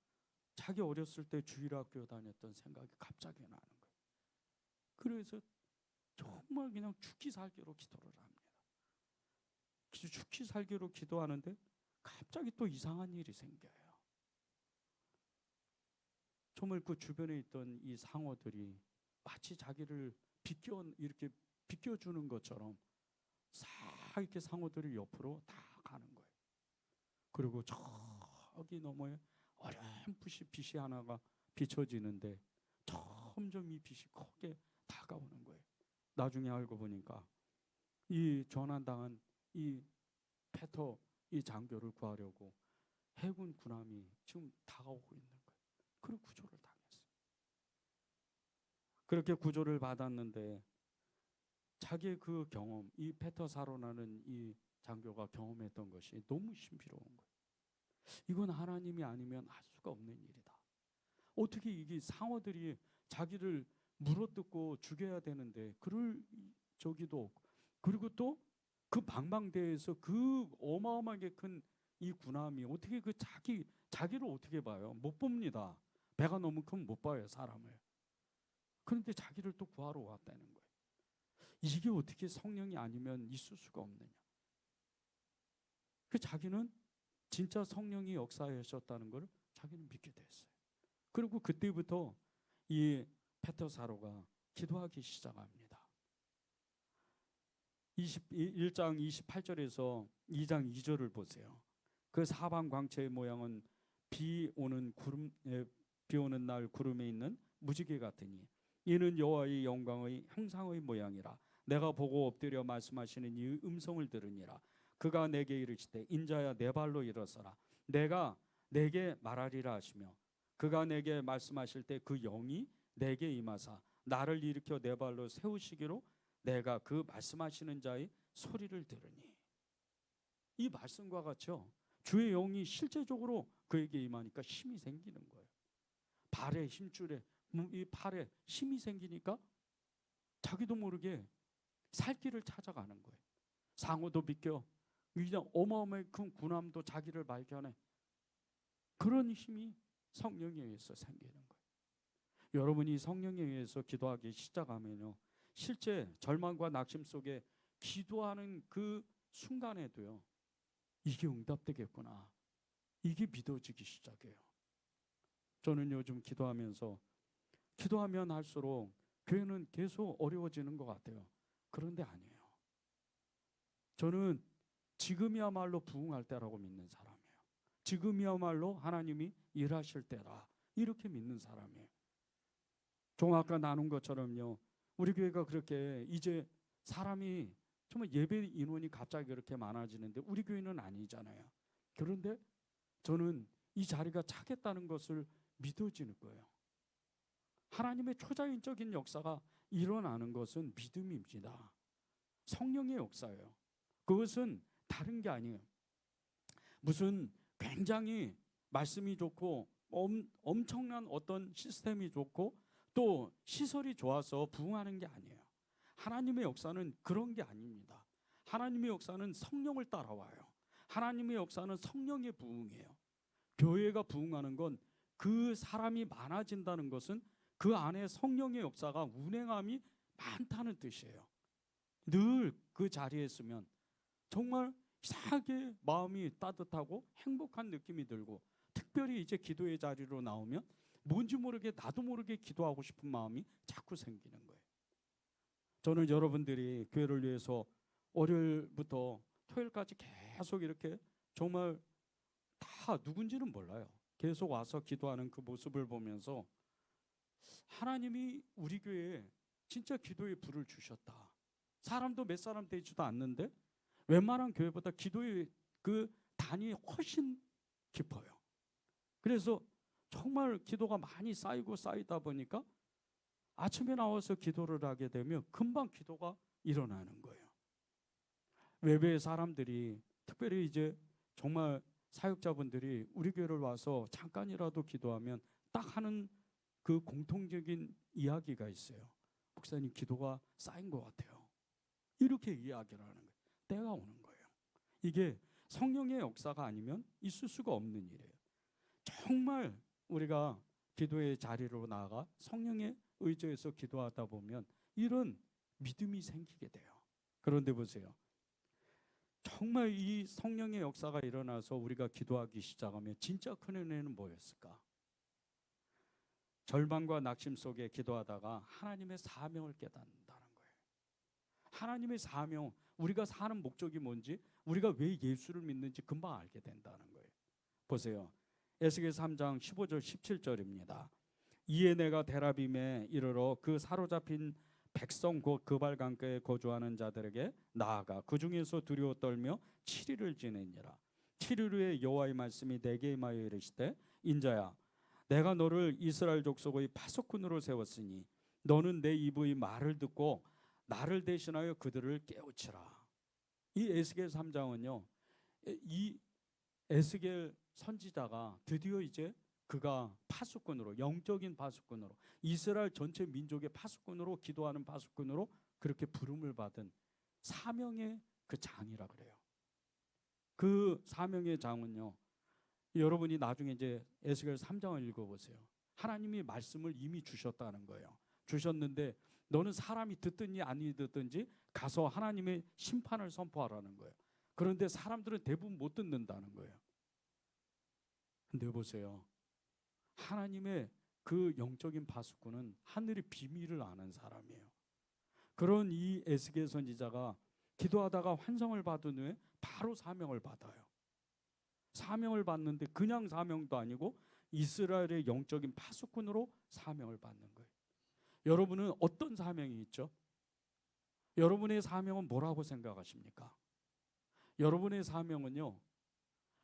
자기 어렸을 때 주일학교 다녔던 생각이 갑자기 나는 거예요. 그래서 정말 그냥 죽기 살기로 기도를 합니다. 죽기 살기로 기도하는데 갑자기 또 이상한 일이 생겨요. 정말 그 주변에 있던 이 상어들이 마치 자기를 이렇게 비껴주는 것처럼 싹 이렇게 상어들이 옆으로 다 가는 거예요. 그리고 저기 너머에 어렴풋이 빛이 하나가 비춰지는데 점점 이 빛이 크게 다가오는 거예요. 나중에 알고 보니까 이 전환당한 이 페터 이 장교를 구하려고 해군 군함이 지금 다가오고 있는 거예요. 그리고 구조를 당했어요. 그렇게 구조를 받았는데 자기의 그 경험, 이 페터 사로라는 이 장교가 경험했던 것이 너무 신비로운 거예요. 이건 하나님이 아니면 할 수가 없는 일이다. 어떻게 이게 상어들이 자기를 물어뜯고 죽여야 되는데 그럴 저기도 없고, 그리고 또 그 망망대해에서 그 어마어마하게 큰 이 군함이 어떻게 그 자기를 어떻게 봐요? 못 봅니다. 배가 너무 크면 못 봐요, 사람을. 그런데 자기를 또 구하러 왔다는 거예요. 이게 어떻게 성령이 아니면 있을 수가 없느냐. 그 자기는 진짜 성령이 역사하셨다는 걸 자기는 믿게 됐어요. 그리고 그때부터 이 페터 사로가 기도하기 시작합니다. 1장 28절에서 2장 2절을 보세요. 그 사방 광채의 모양은 비 오는 날 구름에 있는 무지개 같으니 이는 여호와의 영광의 형상의 모양이라. 내가 보고 엎드려 말씀하시는 이 음성을 들으니라. 그가 내게 이르시되 인자야 내 발로 일어서라. 내가 내게 말하리라 하시며 그가 내게 말씀하실 때 그 영이 내게 임하사 나를 일으켜 내 발로 세우시기로 내가 그 말씀하시는 자의 소리를 들으니. 이 말씀과 같이요, 주의 영이 실제적으로 그에게 임하니까 힘이 생기는 거예요. 발에 힘줄에 이 팔에 힘이 생기니까 자기도 모르게 살 길을 찾아가는 거예요. 상어도 비껴, 그냥 어마어마한 큰 군함도 자기를 발견해. 그런 힘이 성령에 의해서 생기는 거예요. 여러분이 성령에 의해서 기도하기 시작하면요, 실제 절망과 낙심 속에 기도하는 그 순간에도요, 이게 응답되겠구나, 이게 믿어지기 시작해요. 저는 요즘 기도하면 할수록 교회는 계속 어려워지는 것 같아요. 그런데 아니에요. 저는 지금이야말로 부흥할 때라고 믿는 사람이에요. 지금이야말로 하나님이 일하실 때라, 이렇게 믿는 사람이에요. 좀 아까 나눈 것처럼요, 우리 교회가 그렇게 이제 사람이 정말 예배 인원이 갑자기 그렇게 많아지는데 우리 교회는 아니잖아요. 그런데 저는 이 자리가 차겠다는 것을 믿어지는 거예요. 하나님의 초자연적인 역사가 일어나는 것은 믿음입니다. 성령의 역사예요. 그것은 다른 게 아니에요. 무슨 굉장히 말씀이 좋고 엄청난 어떤 시스템이 좋고 또 시설이 좋아서 부흥하는 게 아니에요. 하나님의 역사는 그런 게 아닙니다. 하나님의 역사는 성령을 따라와요. 하나님의 역사는 성령의 부흥이에요. 교회가 부흥하는 건 그 사람이 많아진다는 것은 그 안에 성령의 역사가 운행함이 많다는 뜻이에요. 늘 그 자리에 있으면 정말 이상하게 마음이 따뜻하고 행복한 느낌이 들고, 특별히 이제 기도의 자리로 나오면 뭔지 모르게 나도 모르게 기도하고 싶은 마음이 자꾸 생기는 거예요. 저는 여러분들이 교회를 위해서 월요일부터 토요일까지 계속 이렇게 정말 다 누군지는 몰라요. 계속 와서 기도하는 그 모습을 보면서 하나님이 우리 교회에 진짜 기도의 불을 주셨다. 사람도 몇 사람 되지도 않는데 웬만한 교회보다 기도의 그 단이 훨씬 깊어요. 그래서 정말 기도가 많이 쌓이다 보니까 아침에 나와서 기도를 하게 되면 금방 기도가 일어나는 거예요. 외부의 사람들이, 특별히 이제 정말 사역자분들이 우리 교회를 와서 잠깐이라도 기도하면 딱 하는 그 공통적인 이야기가 있어요. 목사님, 기도가 쌓인 것 같아요. 이렇게 이야기를 하는 거예요. 때가 오는 거예요. 이게 성령의 역사가 아니면 있을 수가 없는 일이에요. 정말 우리가 기도의 자리로 나아가 성령의 의지에서 기도하다 보면 이런 믿음이 생기게 돼요. 그런데 보세요. 정말 이 성령의 역사가 일어나서 우리가 기도하기 시작하면 진짜 큰 은혜는 뭐였을까? 절망과 낙심 속에 기도하다가 하나님의 사명을 깨닫는다는 거예요. 하나님의 사명, 우리가 사는 목적이 뭔지, 우리가 왜 예수를 믿는지 금방 알게 된다는 거예요. 보세요. 에스겔 3장 15절 17절입니다. 이에 내가 데라빔에 이르러 그 사로잡힌 백성 곧 그발강가에 거주하는 자들에게 나아가 그 중에서 두려워 떨며 7일을 지내니라. 7일 후에 여호와의 말씀이 내게 임하여 이르시되 인자야 내가 너를 이스라엘 족속의 파수꾼으로 세웠으니 너는 내 입의 말을 듣고 나를 대신하여 그들을 깨우치라. 이 에스겔 3장은요, 이 에스겔 선지자가 드디어 이제 그가 파수꾼으로, 영적인 파수꾼으로, 이스라엘 전체 민족의 파수꾼으로, 기도하는 파수꾼으로 그렇게 부름을 받은 사명의 그 장이라 그래요. 그 사명의 장은요, 여러분이 나중에 이제 에스겔 3장을 읽어보세요. 하나님이 말씀을 이미 주셨다는 거예요. 주셨는데 너는 사람이 듣든지 아니 듣든지 가서 하나님의 심판을 선포하라는 거예요. 그런데 사람들은 대부분 못 듣는다는 거예요. 근데 보세요. 하나님의 그 영적인 파수꾼은 하늘의 비밀을 아는 사람이에요. 그런 이 에스겔 선지자가 기도하다가 환성을 받은 후에 바로 사명을 받아요. 사명을 받는데 그냥 사명도 아니고 이스라엘의 영적인 파수꾼으로 사명을 받는 거예요. 여러분은 어떤 사명이 있죠? 여러분의 사명은 뭐라고 생각하십니까? 여러분의 사명은요,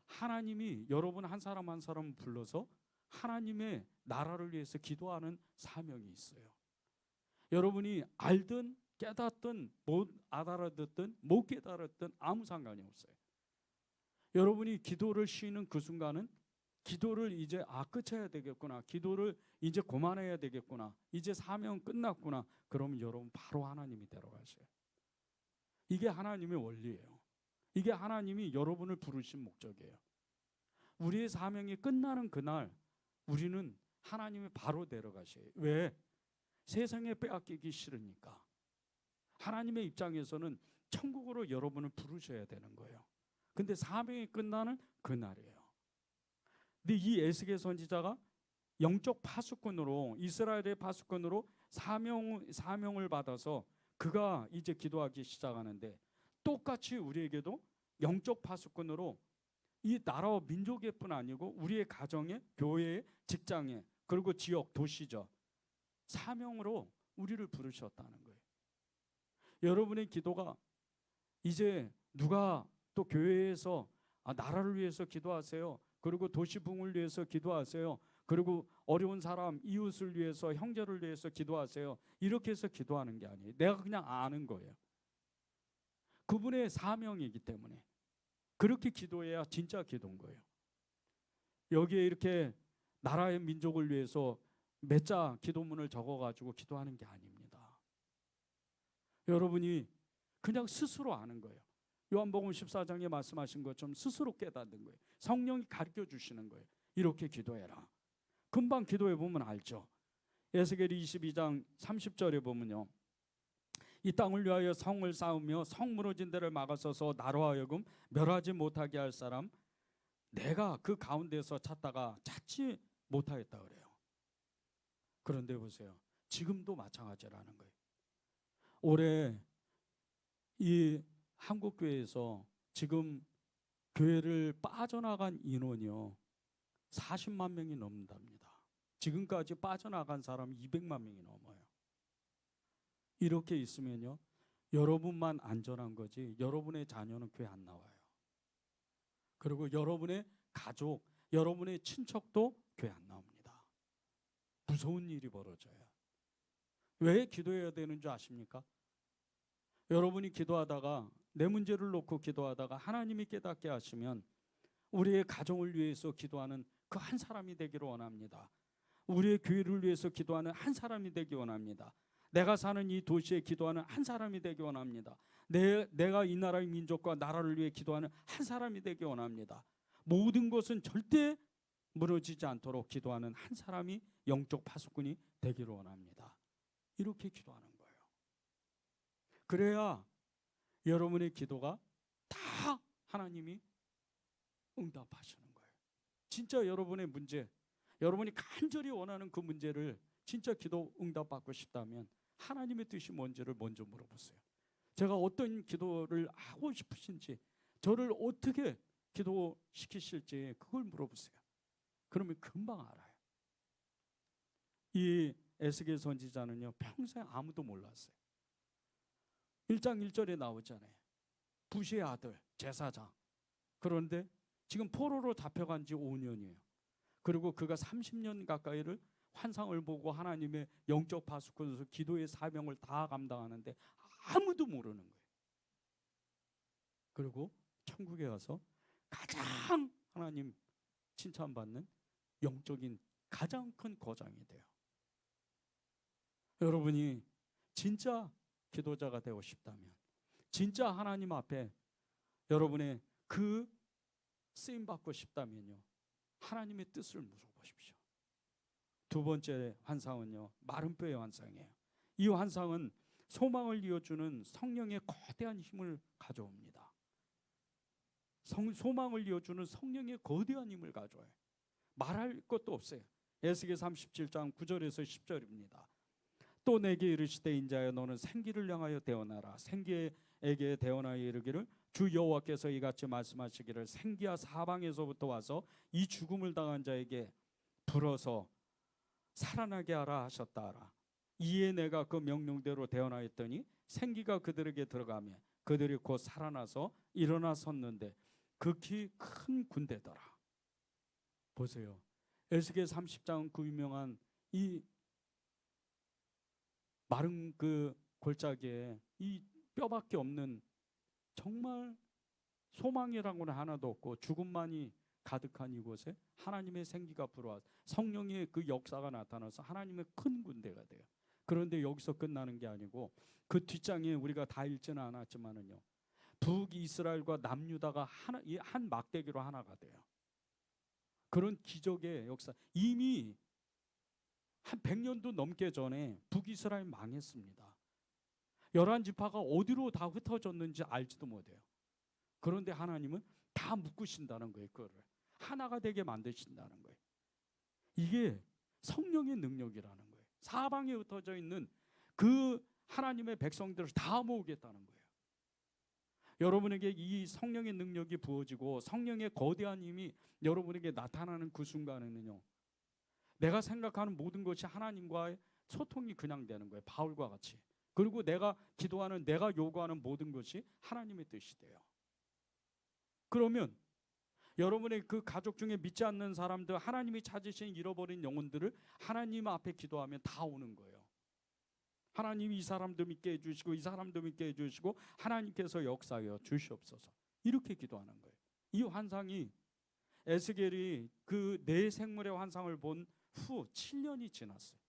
하나님이 여러분 한 사람 한 사람 불러서 하나님의 나라를 위해서 기도하는 사명이 있어요. 여러분이 알든 깨닫든 못 알아듣든 못 깨달았든 아무 상관이 없어요. 여러분이 기도를 쉬는 그 순간은 기도를 이제 끝해야 되겠구나, 기도를 이제 그만해야 되겠구나, 이제 사명 끝났구나, 그러면 여러분 바로 하나님이 데려가셔요. 이게 하나님의 원리예요. 이게 하나님이 여러분을 부르신 목적이에요. 우리의 사명이 끝나는 그날 우리는 하나님이 바로 데려가셔요. 왜? 세상에 빼앗기기 싫으니까. 하나님의 입장에서는 천국으로 여러분을 부르셔야 되는 거예요. 근데 사명이 끝나는 그날이에요. 근데 이 에스겔 선지자가 영적 파수꾼으로, 이스라엘의 파수꾼으로 사명을 받아서 그가 이제 기도하기 시작하는데, 똑같이 우리에게도 영적 파수꾼으로 이 나라와 민족의 뿐 아니고 우리의 가정에, 교회에, 직장에, 그리고 지역, 도시죠, 사명으로 우리를 부르셨다는 거예요. 여러분의 기도가 이제 누가 또 교회에서 나라를 위해서 기도하세요, 그리고 도시 부흥을 위해서 기도하세요, 그리고 어려운 사람, 이웃을 위해서, 형제를 위해서 기도하세요, 이렇게 해서 기도하는 게 아니에요. 내가 그냥 아는 거예요. 그분의 사명이기 때문에 그렇게 기도해야 진짜 기도인 거예요. 여기에 이렇게 나라의 민족을 위해서 몇 자 기도문을 적어가지고 기도하는 게 아닙니다. 여러분이 그냥 스스로 아는 거예요. 요한복음 14장에 말씀하신 것처럼 스스로 깨닫는 거예요. 성령이 가르쳐 주시는 거예요. 이렇게 기도해라. 금방 기도해 보면 알죠. 에스겔 22장 30절에 보면요, 이 땅을 위하여 성을 쌓으며 성 무너진 데를 막아서서 나로 하여금 멸하지 못하게 할 사람 내가 그 가운데서 찾다가 찾지 못하겠다 그래요. 그런데 보세요, 지금도 마찬가지라는 거예요. 올해 이 한국교회에서 지금 교회를 빠져나간 인원이요 40만 명이 넘는답니다. 지금까지 빠져나간 사람이 200만 명이 넘어요. 이렇게 있으면요, 여러분만 안전한 거지 여러분의 자녀는 교회 안 나와요. 그리고 여러분의 가족, 여러분의 친척도 교회 안 나옵니다. 무서운 일이 벌어져요. 왜 기도해야 되는 줄 아십니까? 여러분이 기도하다가, 내 문제를 놓고 기도하다가 하나님이 깨닫게 하시면 우리의 가정을 위해서 기도하는 그 한 사람이 되기를 원합니다. 우리의 교회를 위해서 기도하는 한 사람이 되기 원합니다. 내가 사는 이 도시에 기도하는 한 사람이 되기 원합니다. 내가 이 나라의 민족과 나라를 위해 기도하는 한 사람이 되기 원합니다. 모든 것은 절대 무너지지 않도록 기도하는 한 사람이 영적 파수꾼이 되기를 원합니다. 이렇게 기도하는 거예요. 그래야 여러분의 기도가 다 하나님이 응답하시는 거예요. 진짜 여러분의 문제, 여러분이 간절히 원하는 그 문제를 진짜 기도 응답받고 싶다면 하나님의 뜻이 뭔지를 먼저 물어보세요. 제가 어떤 기도를 하고 싶으신지, 저를 어떻게 기도시키실지 그걸 물어보세요. 그러면 금방 알아요. 이 에스겔 선지자는요, 평생 아무도 몰랐어요. 1장 1절에 나오잖아요. 부시의 아들 제사장. 그런데 지금 포로로 잡혀간 지 5년이에요. 그리고 그가 30년 가까이를 환상을 보고 하나님의 영적 파수꾼으로서 기도의 사명을 다 감당하는데 아무도 모르는 거예요. 그리고 천국에 가서 가장 하나님 칭찬받는 영적인 가장 큰 거장이 돼요. 여러분이 진짜 기도자가 되고 싶다면, 진짜 하나님 앞에 여러분의 그 쓰임 받고 싶다면요, 하나님의 뜻을 물어보십시오. 두 번째 환상은요, 마른 뼈의 환상이에요. 이 환상은 소망을 이어주는 성령의 거대한 힘을 가져옵니다. 소망을 이어주는 성령의 거대한 힘을 가져와요. 말할 것도 없어요. 에스겔 37장 9절에서 10절입니다. 또 내게 이르시되 인자여 너는 생기를 향하여 대언하라. 생기에게 대언하여 이르기를 주 여호와께서 이같이 말씀하시기를 생기야 사방에서부터 와서 이 죽음을 당한 자에게 불어서 살아나게 하라 하셨다 하라. 이에 내가 그 명령대로 대언하였더니 생기가 그들에게 들어가며 그들이 곧 살아나서 일어나 섰는데 극히 큰 군대더라. 보세요. 에스겔 30장 그 유명한 이 마른 그 골짜기에 이 뼈밖에 없는 정말 소망이라고는 하나도 없고 죽음만이 가득한 이곳에 하나님의 생기가 불어와 성령의 그 역사가 나타나서 하나님의 큰 군대가 돼요. 그런데 여기서 끝나는 게 아니고 그 뒷장에 우리가 다 읽지는 않았지만은요, 북이스라엘과 남유다가 한 막대기로 하나가 돼요. 그런 기적의 역사. 이미 한 100년도 넘게 전에 북이스라엘 망했습니다. 11지파가 어디로 다 흩어졌는지 알지도 못해요. 그런데 하나님은 다 묶으신다는 거예요. 그거를 하나가 되게 만드신다는 거예요. 이게 성령의 능력이라는 거예요. 사방에 흩어져 있는 그 하나님의 백성들을 다 모으겠다는 거예요. 여러분에게 이 성령의 능력이 부어지고 성령의 거대한 힘이 여러분에게 나타나는 그 순간에는요, 내가 생각하는 모든 것이 하나님과의 소통이 그냥 되는 거예요. 바울과 같이. 그리고 내가 기도하는, 내가 요구하는 모든 것이 하나님의 뜻이 돼요. 그러면 여러분의 그 가족 중에 믿지 않는 사람들, 하나님이 찾으신 잃어버린 영혼들을 하나님 앞에 기도하면 다 오는 거예요. 하나님이 이 사람도 믿게 해주시고 이 사람도 믿게 해주시고 하나님께서 역사하여 주시옵소서, 이렇게 기도하는 거예요. 이 환상이 에스겔이 그 네 생물의 환상을 본 후 7년이 지났어요.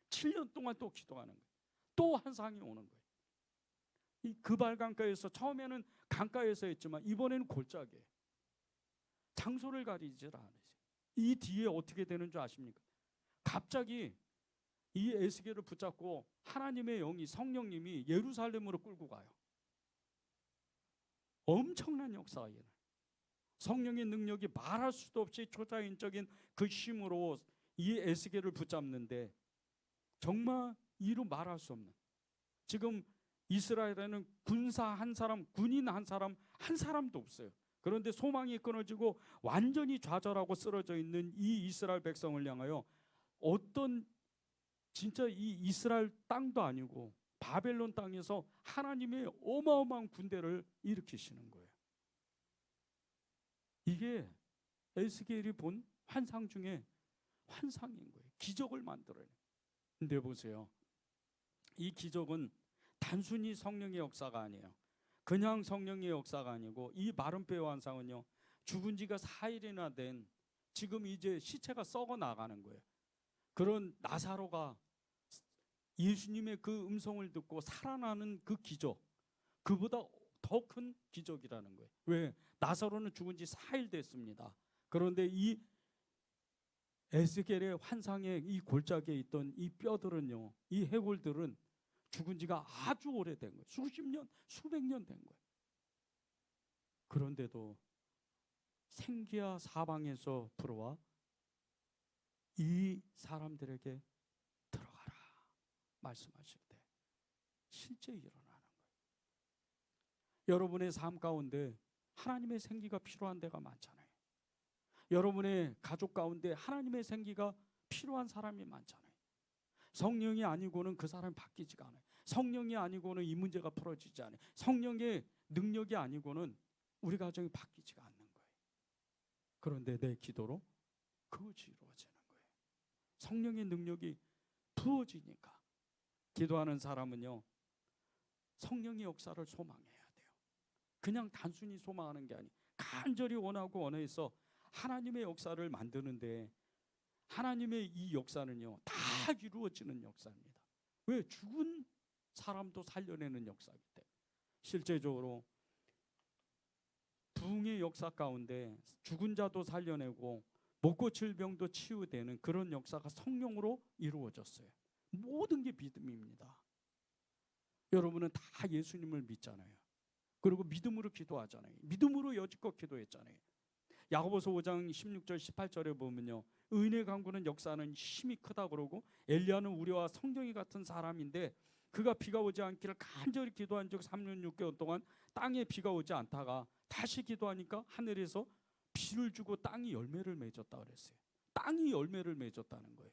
7년 동안 또 기도하는 거예요. 또 환상이 오는 거예요. 이 그발 강가에서, 처음에는 강가에서 했지만 이번에는 골짜기에, 장소를 가리질 않으세요. 이 뒤에 어떻게 되는 줄 아십니까? 갑자기 이 에스겔을 붙잡고 하나님의 영이, 성령님이 예루살렘으로 끌고 가요. 엄청난 역사가 일어나요. 성령의 능력이 말할 수도 없이 초자연적인 그 힘으로 이 에스겔을 붙잡는데 정말 이루 말할 수 없는, 지금 이스라엘에는 군사 한 사람, 군인 한 사람도 없어요. 그런데 소망이 끊어지고 완전히 좌절하고 쓰러져 있는 이 이스라엘 백성을 향하여 어떤, 진짜 이 이스라엘 땅도 아니고 바벨론 땅에서 하나님의 어마어마한 군대를 일으키시는 거예요. 이게 에스겔이 본 환상 중에 환상인 거예요. 기적을 만들어요. 근데 보세요, 이 기적은 단순히 성령의 역사가 아니에요. 그냥 성령의 역사가 아니고 이 마른 뼈의 환상은요, 죽은 지가 4일이나 된, 지금 이제 시체가 썩어 나가는 거예요. 그런 나사로가 예수님의 그 음성을 듣고 살아나는 그 기적, 그보다 더 큰 기적이라는 거예요. 왜? 나사로는 죽은 지 4일 됐습니다. 그런데 이 에스겔의 환상에 이 골짜기에 있던 이 뼈들은요, 이 해골들은 죽은 지가 아주 오래된 거예요. 수십 년, 수백 년 된 거예요. 그런데도 생기야 사방에서 불어와 이 사람들에게 들어가라 말씀하실 때 실제 일어나는 거예요. 여러분의 삶 가운데 하나님의 생기가 필요한 데가 많잖아요. 여러분의 가족 가운데 하나님의 생기가 필요한 사람이 많잖아요. 성령이 아니고는 그 사람이 바뀌지가 않아요. 성령이 아니고는 이 문제가 풀어지지 않아요. 성령의 능력이 아니고는 우리 가정이 바뀌지가 않는 거예요. 그런데 내 기도로 그것이 이루어지는 거예요. 성령의 능력이 부어지니까 기도하는 사람은요, 성령의 역사를 소망해야 돼요. 그냥 단순히 소망하는 게 아니에요. 간절히 원하고 원해서 하나님의 역사를 만드는데, 하나님의 이 역사는요 다 이루어지는 역사입니다. 왜? 죽은 사람도 살려내는 역사이기 때문에. 실제적으로 부흥의 역사 가운데 죽은 자도 살려내고 못 고칠 병도 치유되는 그런 역사가 성령으로 이루어졌어요. 모든 게 믿음입니다. 여러분은 다 예수님을 믿잖아요. 그리고 믿음으로 기도하잖아요. 믿음으로 여지껏 기도했잖아요. 야고보서 5장 16절 18절에 보면요, 의인의 강구는 역사는 힘이 크다 그러고, 엘리야는 우리와 성경이 같은 사람인데 그가 비가 오지 않기를 간절히 기도한 적 3년 6개월 동안 땅에 비가 오지 않다가 다시 기도하니까 하늘에서 비를 주고 땅이 열매를 맺었다 그랬어요. 땅이 열매를 맺었다는 거예요.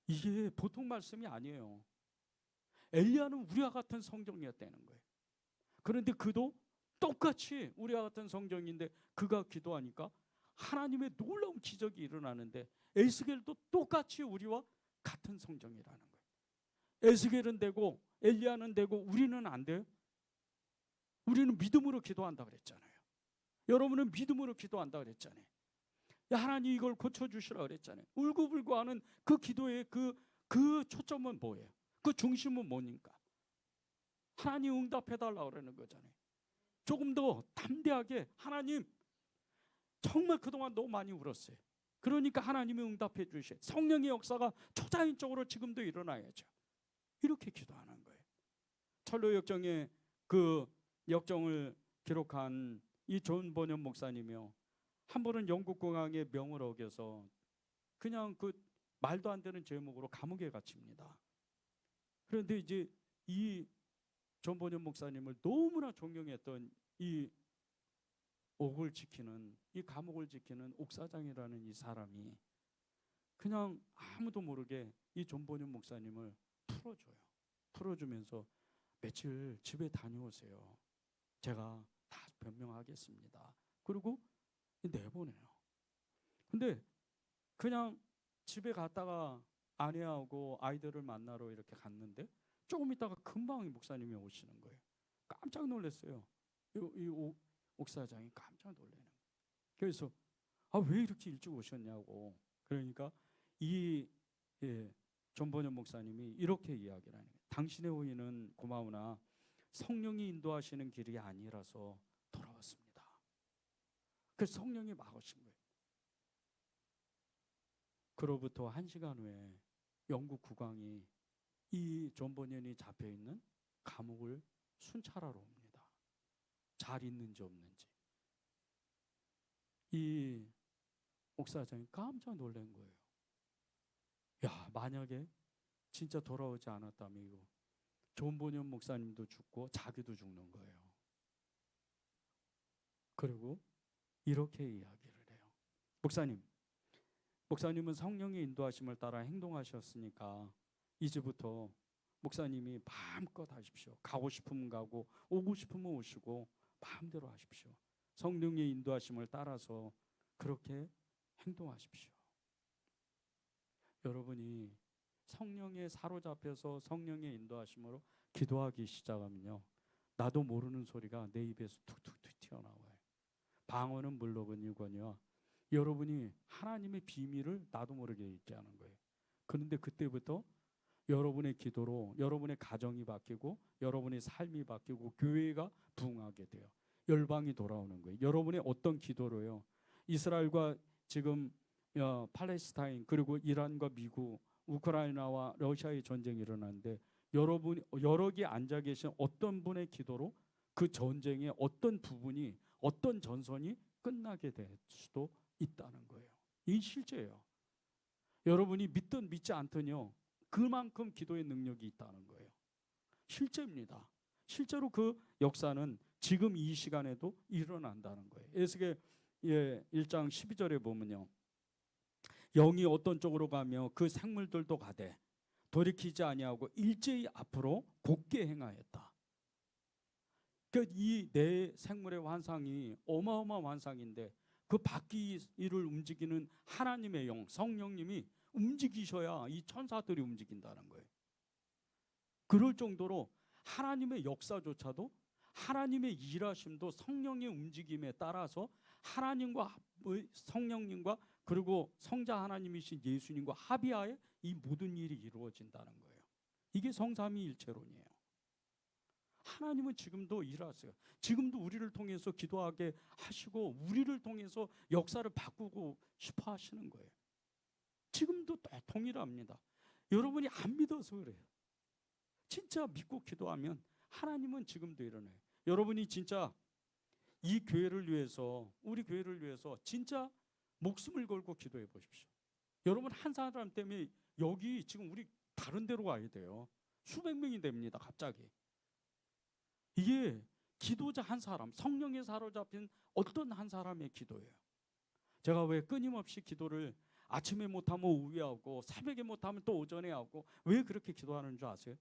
이게 보통 말씀이 아니에요. 엘리야는 우리와 같은 성경이었다는 거예요. 그런데 그도 똑같이 우리와 같은 성경인데 그가 기도하니까 하나님의 놀라운 기적이 일어나는데, 에스겔도 똑같이 우리와 같은 성경이라는 거예요. 에스겔은 되고 엘리야는 되고 우리는 안 돼요? 우리는 믿음으로 기도한다 그랬잖아요. 여러분은 믿음으로 기도한다 그랬잖아요. 하나님 이걸 고쳐주시라 그랬잖아요. 울고불고 하는 그 기도의 그 초점은 뭐예요? 그 중심은 뭐니까? 하나님 응답해달라고 그러는 거잖아요. 조금 더 담대하게, 하나님 정말 그동안 너무 많이 울었어요. 그러니까 하나님이 응답해 주셔요. 성령의 역사가 초자연적으로 지금도 일어나야죠. 이렇게 기도하는 거예요. 철로 역정의 그 역정을 기록한 이 존 번연 목사님이요, 한 번은 영국 공항의 명을 어겨서 그냥 그 말도 안 되는 제목으로 감옥에 갇힙니다. 그런데 이제 이 존 번연 목사님을 너무나 존경했던 이 옥을 지키는, 이 감옥을 지키는 옥사장이라는 이 사람이 그냥 아무도 모르게 이 존 번연 목사님을 풀어줘요. 풀어주면서 며칠 집에 다녀오세요. 제가 다 변명하겠습니다. 그리고 내보내요. 근데 그냥 집에 갔다가 아내하고 아이들을 만나러 이렇게 갔는데 조금 있다가 금방 목사님이 오시는 거예요. 깜짝 놀랐어요. 이 옥사장이 깜짝 놀라는 거예요. 그래서 왜 이렇게 일찍 오셨냐고. 그러니까 존 번연 목사님이 이렇게 이야기를 하는 거예요. 당신의 호의는 고마우나 성령이 인도하시는 길이 아니라서 돌아왔습니다. 그래서 성령이 막으신 거예요. 그로부터 1시간 후에 영국 국왕이 이 존 번연이 잡혀있는 감옥을 순찰하러 옵니다. 잘 있는지 없는지. 이 옥사장이 깜짝 놀란 거예요. 야, 만약에 진짜 돌아오지 않았다면 이거 존 번연 목사님도 죽고 자기도 죽는 거예요. 그리고 이렇게 이야기를 해요. 목사님은 성령의 인도하심을 따라 행동하셨으니까 이제부터 목사님이 마음껏 하십시오. 가고 싶으면 가고 오고 싶으면 오시고 마음대로 하십시오. 성령의 인도하심을 따라서 그렇게 행동하십시오. 여러분이 성령에 사로잡혀서 성령의 인도하심으로 기도하기 시작하면요, 나도 모르는 소리가 내 입에서 툭툭툭 튀어나와요. 방언은 물론이거니와 여러분이 하나님의 비밀을 나도 모르게 있게 하는 거예요. 그런데 그때부터 여러분의 기도로 여러분의 가정이 바뀌고 여러분의 삶이 바뀌고 교회가 부흥하게 돼요. 열방이 돌아오는 거예요. 여러분의 어떤 기도로요, 이스라엘과 지금 팔레스타인, 그리고 이란과 미국, 우크라이나와 러시아의 전쟁이 일어났는데 여러분이 여러 앉아 계신 어떤 분의 기도로 그 전쟁의 어떤 부분이 어떤 전선이 끝나게 될 수도 있다는 거예요. 이 실제예요. 여러분이 믿든 믿지 않든요, 그만큼 기도의 능력이 있다는 거예요. 실제입니다. 실제로 그 역사는 지금 이 시간에도 일어난다는 거예요. 에스겔 1장 12절에 보면요, 영이 어떤 쪽으로 가며 그 생물들도 가되 돌이키지 아니하고 일제히 앞으로 곧게 행하였다. 그러니까 이 내 생물의 환상이 어마어마한 환상인데 그 바퀴를 움직이는 하나님의 영, 성령님이 움직이셔야 이 천사들이 움직인다는 거예요. 그럴 정도로 하나님의 역사조차도, 하나님의 일하심도 성령의 움직임에 따라서 하나님과 성령님과 그리고 성자 하나님이신 예수님과 합의하에 이 모든 일이 이루어진다는 거예요. 이게 성삼위일체론이에요. 하나님은 지금도 일하세요. 지금도 우리를 통해서 기도하게 하시고 우리를 통해서 역사를 바꾸고 싶어 하시는 거예요. 지금도 동일합니다. 여러분이 안 믿어서 그래요. 진짜 믿고 기도하면 하나님은 지금도 일어나요. 여러분이 진짜 이 교회를 위해서, 우리 교회를 위해서 진짜 목숨을 걸고 기도해 보십시오. 여러분 한 사람 때문에 여기 지금 우리 다른 데로 가야 돼요. 수백 명이 됩니다. 갑자기. 이게 기도자 한 사람, 성령에 사로잡힌 어떤 한 사람의 기도예요. 제가 왜 끊임없이 기도를 아침에 못하면 오후에 하고 새벽에 못하면 또 오전에 하고 왜 그렇게 기도하는 줄 아세요?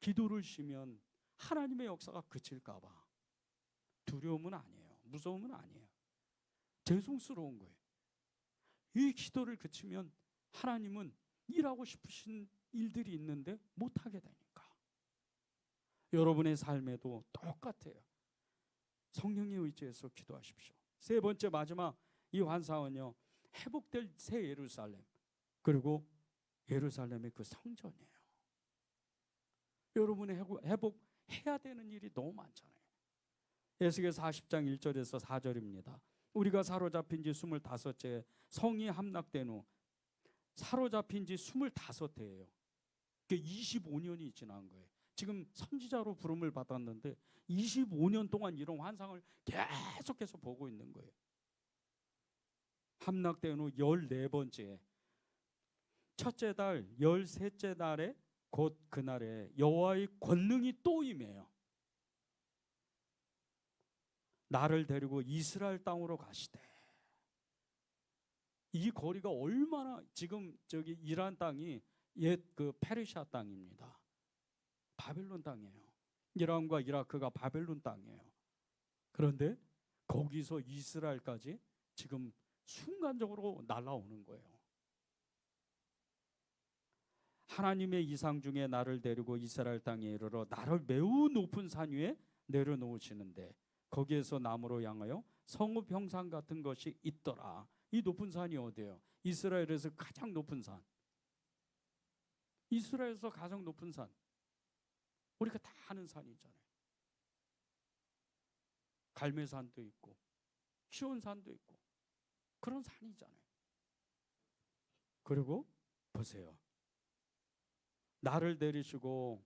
기도를 쉬면 하나님의 역사가 그칠까 봐. 두려움은 아니에요. 무서움은 아니에요. 죄송스러운 거예요. 이 기도를 그치면 하나님은 일하고 싶으신 일들이 있는데 못하게 되니까. 여러분의 삶에도 똑같아요. 성령에 의지해서 기도하십시오. 세 번째 마지막 이 환상은요, 회복될 새 예루살렘, 그리고 예루살렘의 그 성전이에요. 여러분이 회복해야 되는 일이 너무 많잖아요. 에스겔 40장 1절에서 4절입니다. 우리가 사로잡힌 지 25째, 성이 함락된 후 사로잡힌 지 25해예요. 25년이 지난 거예요. 지금 선지자로 부름을 받았는데 25년 동안 이런 환상을 계속해서 보고 있는 거예요. 함락된 후 14번째, 첫째 달 13째 날에 곧 그날에 여호와의 권능이 또 임해요. 나를 데리고 이스라엘 땅으로 가시되. 이 거리가 얼마나, 지금 저기 이란 땅이 옛 그 페르시아 땅입니다. 바벨론 땅이에요. 이란과 이라크가 바벨론 땅이에요. 그런데 거기서 이스라엘까지 지금 순간적으로 날아오는 거예요. 하나님의 이상 중에 나를 데리고 이스라엘 땅에 이르러 나를 매우 높은 산 위에 내려놓으시는데 거기에서 남으로 향하여 성읍 형상 같은 것이 있더라. 이 높은 산이 어디예요? 이스라엘에서 가장 높은 산. 이스라엘에서 가장 높은 산. 우리가 다 아는 산이 있잖아요. 갈매산도 있고 시온산도 있고 그런 산이잖아요. 그리고 보세요. 나를 데리시고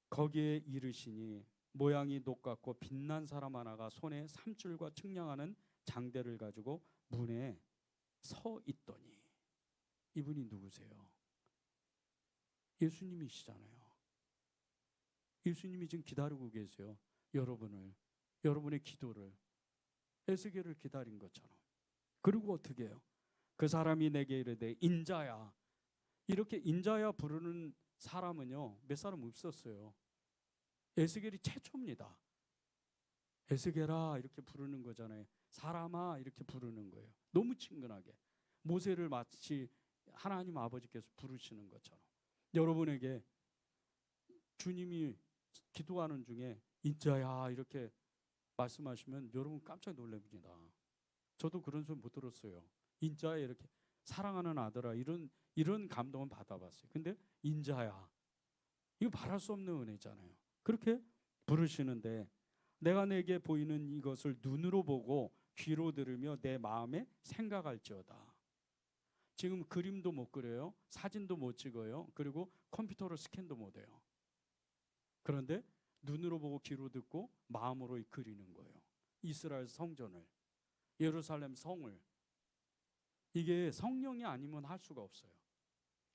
거기에 이르시니 모양이 녹같고 빛난 사람 하나가 손에 삼줄과 측량하는 장대를 가지고 문에 서 있더니. 이분이 누구세요? 예수님이시잖아요. 예수님이 지금 기다리고 계세요. 여러분의 기도를, 에스겔을 기다린 것처럼. 그리고 어떻게 해요? 그 사람이 내게 이르되 인자야. 이렇게 인자야 부르는 사람은요, 몇 사람 없었어요. 에스겔이 최초입니다. 에스겔아 이렇게 부르는 거잖아요. 사람아 이렇게 부르는 거예요. 너무 친근하게. 모세를 마치 하나님 아버지께서 부르시는 것처럼. 여러분에게 주님이 기도하는 중에 인자야 이렇게 말씀하시면 여러분 깜짝 놀랍니다. 저도 그런 소리 못 들었어요. 인자야 이렇게 사랑하는 아들아 이런 감동은 받아봤어요. 근데 인자야 이거 말할 수 없는 은혜잖아요. 그렇게 부르시는데 내가 내게 보이는 이것을 눈으로 보고 귀로 들으며 내 마음에 생각할지어다. 지금 그림도 못 그려요. 사진도 못 찍어요. 그리고 컴퓨터로 스캔도 못 해요. 그런데 눈으로 보고 귀로 듣고 마음으로 그리는 거예요. 이스라엘 성전을, 예루살렘 성을. 이게 성령이 아니면 할 수가 없어요.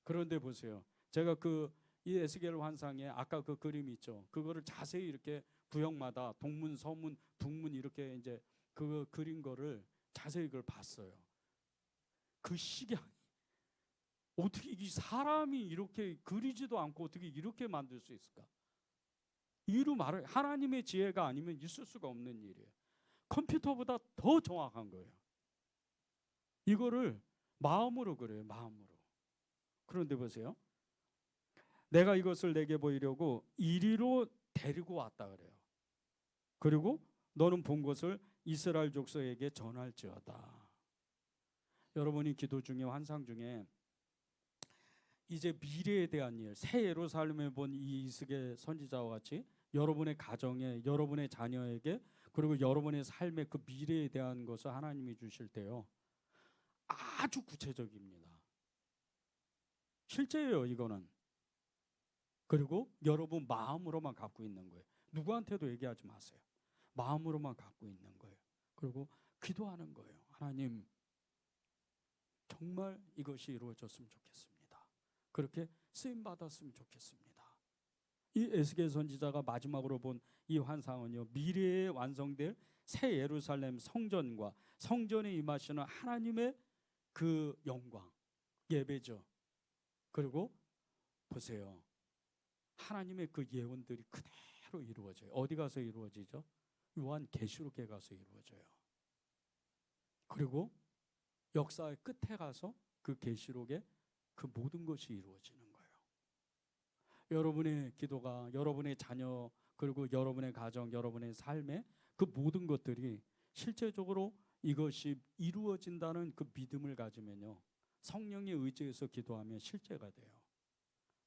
그런데 보세요. 제가 이 에스겔 환상에 아까 그 그림 있죠. 그거를 자세히 이렇게 구역마다 동문, 서문, 북문 이렇게 이제 그 그린 거를 자세히 그걸 봤어요. 그 식양이 어떻게 이 사람이 이렇게 그리지도 않고 어떻게 이렇게 만들 수 있을까? 이루 말을 하나님의 지혜가 아니면 있을 수가 없는 일이에요. 컴퓨터보다 더 정확한 거예요. 이거를 마음으로 그래요. 마음으로. 그런데 보세요. 내가 이것을 내게 보이려고 이리로 데리고 왔다 그래요. 그리고 너는 본 것을 이스라엘 족속에게 전할지어다. 여러분이 기도 중에 환상 중에 이제 미래에 대한 일, 새 예루살렘에 본 이 이스겔 선지자와 같이 여러분의 가정에, 여러분의 자녀에게, 그리고 여러분의 삶의 그 미래에 대한 것을 하나님이 주실 때요, 아주 구체적입니다. 실제예요, 이거는. 그리고 여러분 마음으로만 갖고 있는 거예요. 누구한테도 얘기하지 마세요. 마음으로만 갖고 있는 거예요. 그리고 기도하는 거예요. 하나님, 정말 이것이 이루어졌으면 좋겠습니다. 그렇게 쓰임 받았으면 좋겠습니다. 이 에스겔 선지자가 마지막으로 본 이 환상은요, 미래에 완성될 새 예루살렘 성전과 성전에 임하시는 하나님의 그 영광, 예배죠. 그리고 보세요, 하나님의 그 예언들이 그대로 이루어져요. 어디 가서 이루어지죠? 요한계시록에 가서 이루어져요. 그리고 역사의 끝에 가서 그 계시록에 그 모든 것이 이루어지는 거예요. 여러분의 기도가, 여러분의 자녀, 그리고 여러분의 가정, 여러분의 삶의 그 모든 것들이 실제적으로 이것이 이루어진다는 그 믿음을 가지면요, 성령의 의지에서 기도하면 실제가 돼요.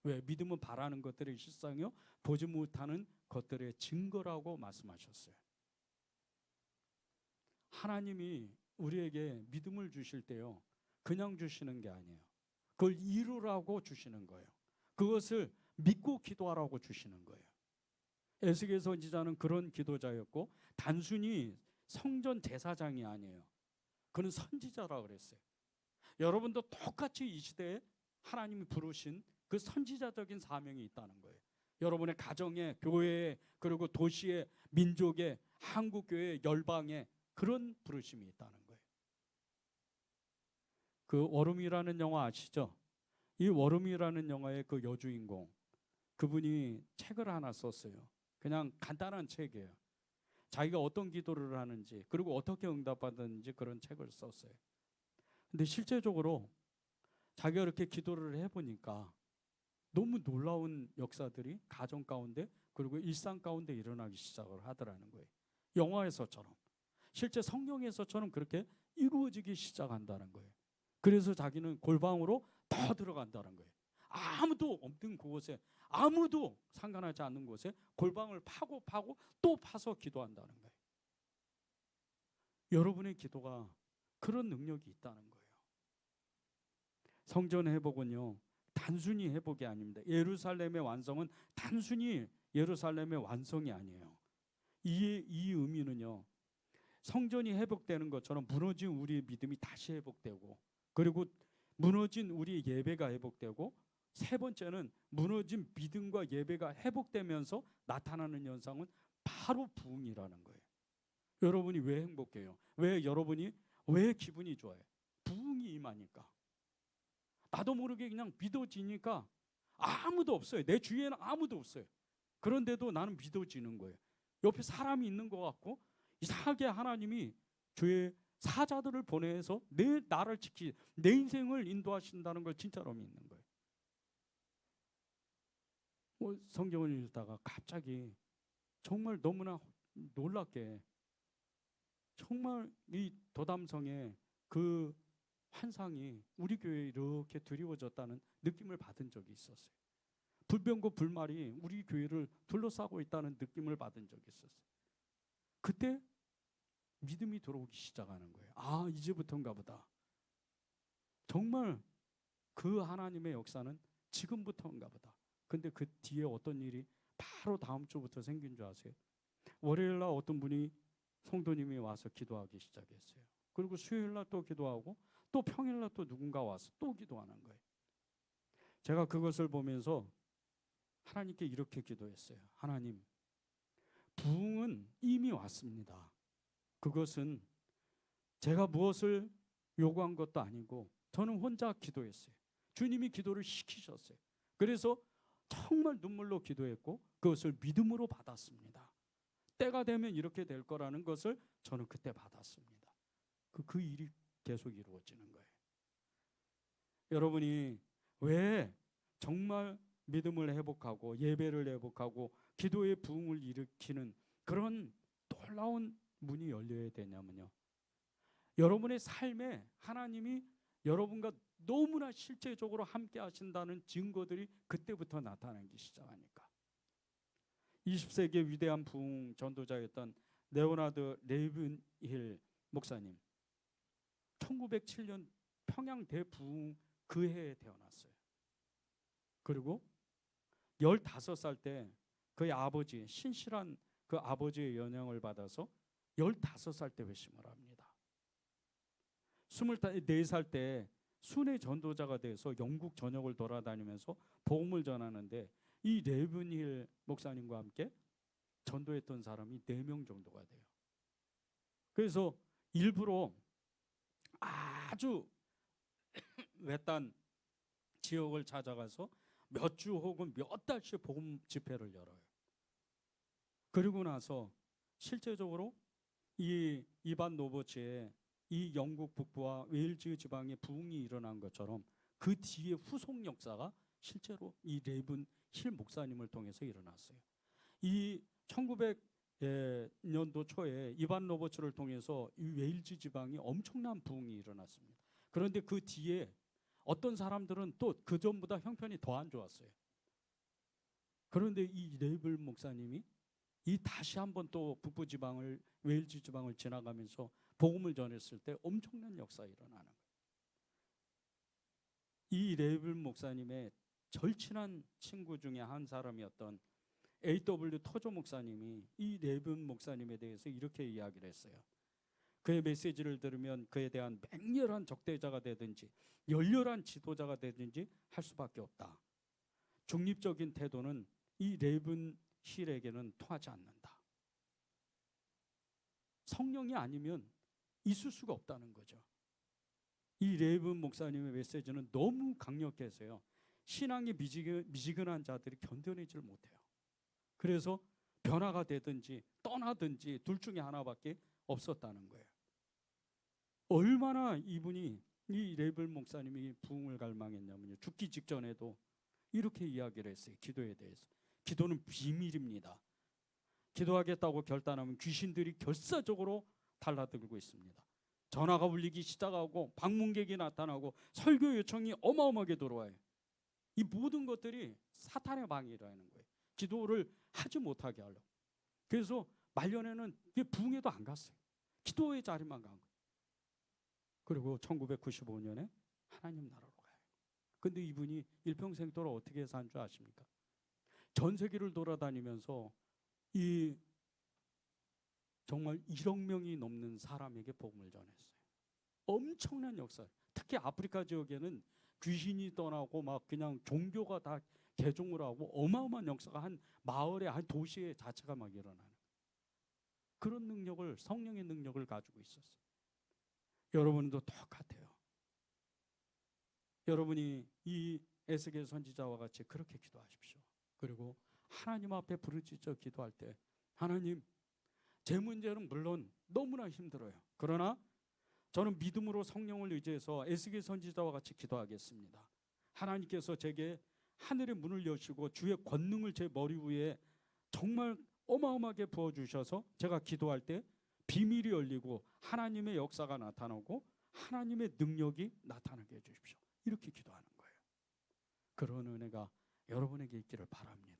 왜? 믿음은 바라는 것들의 실상이요, 보지 못하는 것들의 증거라고 말씀하셨어요. 하나님이 우리에게 믿음을 주실 때요, 그냥 주시는 게 아니에요. 그걸 이루라고 주시는 거예요. 그것을 믿고 기도하라고 주시는 거예요. 에스겔 선지자는 그런 기도자였고, 단순히 성전 제사장이 아니에요. 그는 선지자라고 그랬어요. 여러분도 똑같이 이 시대에 하나님이 부르신 그 선지자적인 사명이 있다는 거예요. 여러분의 가정에, 교회에, 그리고 도시에, 민족에, 한국교회, 열방에 그런 부르심이 있다는 거예요. 그 워룸이라는 영화 아시죠? 이 워룸이라는 영화의 그 여주인공, 그분이 책을 하나 썼어요. 그냥 간단한 책이에요. 자기가 어떤 기도를 하는지, 그리고 어떻게 응답받았는지 그런 책을 썼어요. 근데 실제적으로 자기가 이렇게 기도를 해보니까 너무 놀라운 역사들이 가정 가운데, 그리고 일상 가운데 일어나기 시작을 하더라는 거예요. 영화에서처럼, 실제 성경에서처럼 그렇게 이루어지기 시작한다는 거예요. 그래서 자기는 골방으로 더 들어간다는 거예요. 아무도 없는 그곳에, 아무도 상관하지 않는 곳에 골방을 파고 또 파서 기도한다는 거예요. 여러분의 기도가 그런 능력이 있다는 거예요. 성전 회복은요, 단순히 회복이 아닙니다. 예루살렘의 완성은 단순히 예루살렘의 완성이 아니에요. 이 의미는요, 성전이 회복되는 것처럼 무너진 우리의 믿음이 다시 회복되고, 그리고 무너진 우리의 예배가 회복되고, 세 번째는 무너진 믿음과 예배가 회복되면서 나타나는 현상은 바로 부흥이라는 거예요. 여러분이 왜 행복해요? 왜 기분이 좋아요? 부흥이 임하니까. 나도 모르게 그냥 믿어지니까 아무도 없어요. 내 주위에는 아무도 없어요. 그런데도 나는 믿어지는 거예요. 옆에 사람이 있는 것 같고, 이상하게 하나님이 주의 사자들을 보내서 나를 내 인생을 인도하신다는 걸 진짜로 믿는 거예요. 성경을 읽다가 갑자기 정말 너무나 놀랍게, 정말 이 도담성의 그 환상이 우리 교회에 이렇게 드리워졌다는 느낌을 받은 적이 있었어요. 불병과 불말이 우리 교회를 둘러싸고 있다는 느낌을 받은 적이 있었어요. 그때 믿음이 들어오기 시작하는 거예요. 아, 이제부터인가 보다. 정말 그 하나님의 역사는 지금부터인가 보다. 근데 그 뒤에 어떤 일이 바로 다음 주부터 생긴 줄 아세요? 월요일 날 어떤 분이 성도님이 와서 기도하기 시작했어요. 그리고 수요일 날 또 기도하고 또 평일 날 또 누군가 와서 또 기도하는 거예요. 제가 그것을 보면서 하나님께 이렇게 기도했어요. 하나님, 부흥은 이미 왔습니다. 그것은 제가 무엇을 요구한 것도 아니고 저는 혼자 기도했어요. 주님이 기도를 시키셨어요. 그래서 정말 눈물로 기도했고 그것을 믿음으로 받았습니다. 때가 되면 이렇게 될 거라는 것을 저는 그때 받았습니다. 그 일이 계속 이루어지는 거예요. 여러분이 왜 정말 믿음을 회복하고 예배를 회복하고 기도의 부흥을 일으키는 그런 놀라운 문이 열려야 되냐면요, 여러분의 삶에 하나님이 여러분과 너무나 실제적으로 함께 하신다는 증거들이 그때부터 나타나기 시작하니까. 20세기의 위대한 부흥 전도자였던 레오나드 레이븐힐 목사님, 1907년 평양 대부흥 그 해에 태어났어요. 그리고 15살 때 그의 아버지, 신실한 그 아버지의 영향을 받아서 15살 때 회심을 합니다. 24살 때 순회 전도자가 돼서 영국 전역을 돌아다니면서 복음을 전하는데 이 레이븐힐 목사님과 함께 전도했던 사람이 4명 정도가 돼요. 그래서 일부러 아주 외딴 지역을 찾아가서 몇 주 혹은 몇 달씩 복음 집회를 열어요. 그리고 나서 실제적으로 이 이반 노버츠의 이 영국 북부와 웨일즈 지방에 부흥이 일어난 것처럼 그 뒤에 후속 역사가 실제로 이 레이븐 힐 목사님을 통해서 일어났어요. 이 1900년도 초에 이반 로버츠를 통해서 이 웨일즈 지방이 엄청난 부흥이 일어났습니다. 그런데 그 뒤에 어떤 사람들은 또 그 전보다 형편이 더 안 좋았어요. 그런데 이 레이븐 목사님이 이 다시 한번 또 북부 지방을 웨일즈 지방을 지나가면서 복음을 전했을 때 엄청난 역사가 일어나는 거예요. 이 레이븐 목사님의 절친한 친구 중에 한 사람이었던 A.W. 토조 목사님이 이 레이븐 목사님에 대해서 이렇게 이야기를 했어요. 그의 메시지를 들으면 그에 대한 맹렬한 적대자가 되든지 열렬한 지도자가 되든지 할 수밖에 없다. 중립적인 태도는 이 레이븐 힐에게는 통하지 않는다. 성령이 아니면 있을 수가 없다는 거죠. 이 레이븐 목사님의 메시지는 너무 강력해서요, 신앙이 미지근한 자들이 견뎌내질 못해요. 그래서 변화가 되든지 떠나든지 둘 중에 하나밖에 없었다는 거예요. 얼마나 이분이, 이 레이븐 목사님이 부흥을 갈망했냐면요, 죽기 직전에도 이렇게 이야기를 했어요. 기도에 대해서. 기도는 비밀입니다. 기도하겠다고 결단하면 귀신들이 결사적으로 달라들고 있습니다. 전화가 울리기 시작하고 방문객이 나타나고 설교 요청이 어마어마하게 들어와요. 이 모든 것들이 사탄의 방해라는 거예요. 기도를 하지 못하게 하려고. 그래서 말년에는 부흥회도 안 갔어요. 기도의 자리만 간 거예요. 그리고 1995년에 하나님 나라로 가요. 근데 이분이 일평생 동안 어떻게 산 줄 아십니까? 전 세계를 돌아다니면서 이 정말 1억 명이 넘는 사람에게 복음을 전했어요. 엄청난 역사. 특히 아프리카 지역에는 귀신이 떠나고 막 그냥 종교가 다 개종을 하고 어마어마한 역사가 한 마을에, 한 도시에 자체가 막 일어나는 그런 능력을, 성령의 능력을 가지고 있었어요. 여러분도 똑같아요. 여러분이 이 에스겔 선지자와 같이 그렇게 기도하십시오. 그리고 하나님 앞에 부르짖어 기도할 때, 하나님, 제 문제는 물론 너무나 힘들어요. 그러나 저는 믿음으로 성령을 의지해서 에스겔 선지자와 같이 기도하겠습니다. 하나님께서 제게 하늘의 문을 여시고 주의 권능을 제 머리 위에 정말 어마어마하게 부어주셔서 제가 기도할 때 비밀이 열리고 하나님의 역사가 나타나고 하나님의 능력이 나타나게 해주십시오. 이렇게 기도하는 거예요. 그런 은혜가 여러분에게 있기를 바랍니다.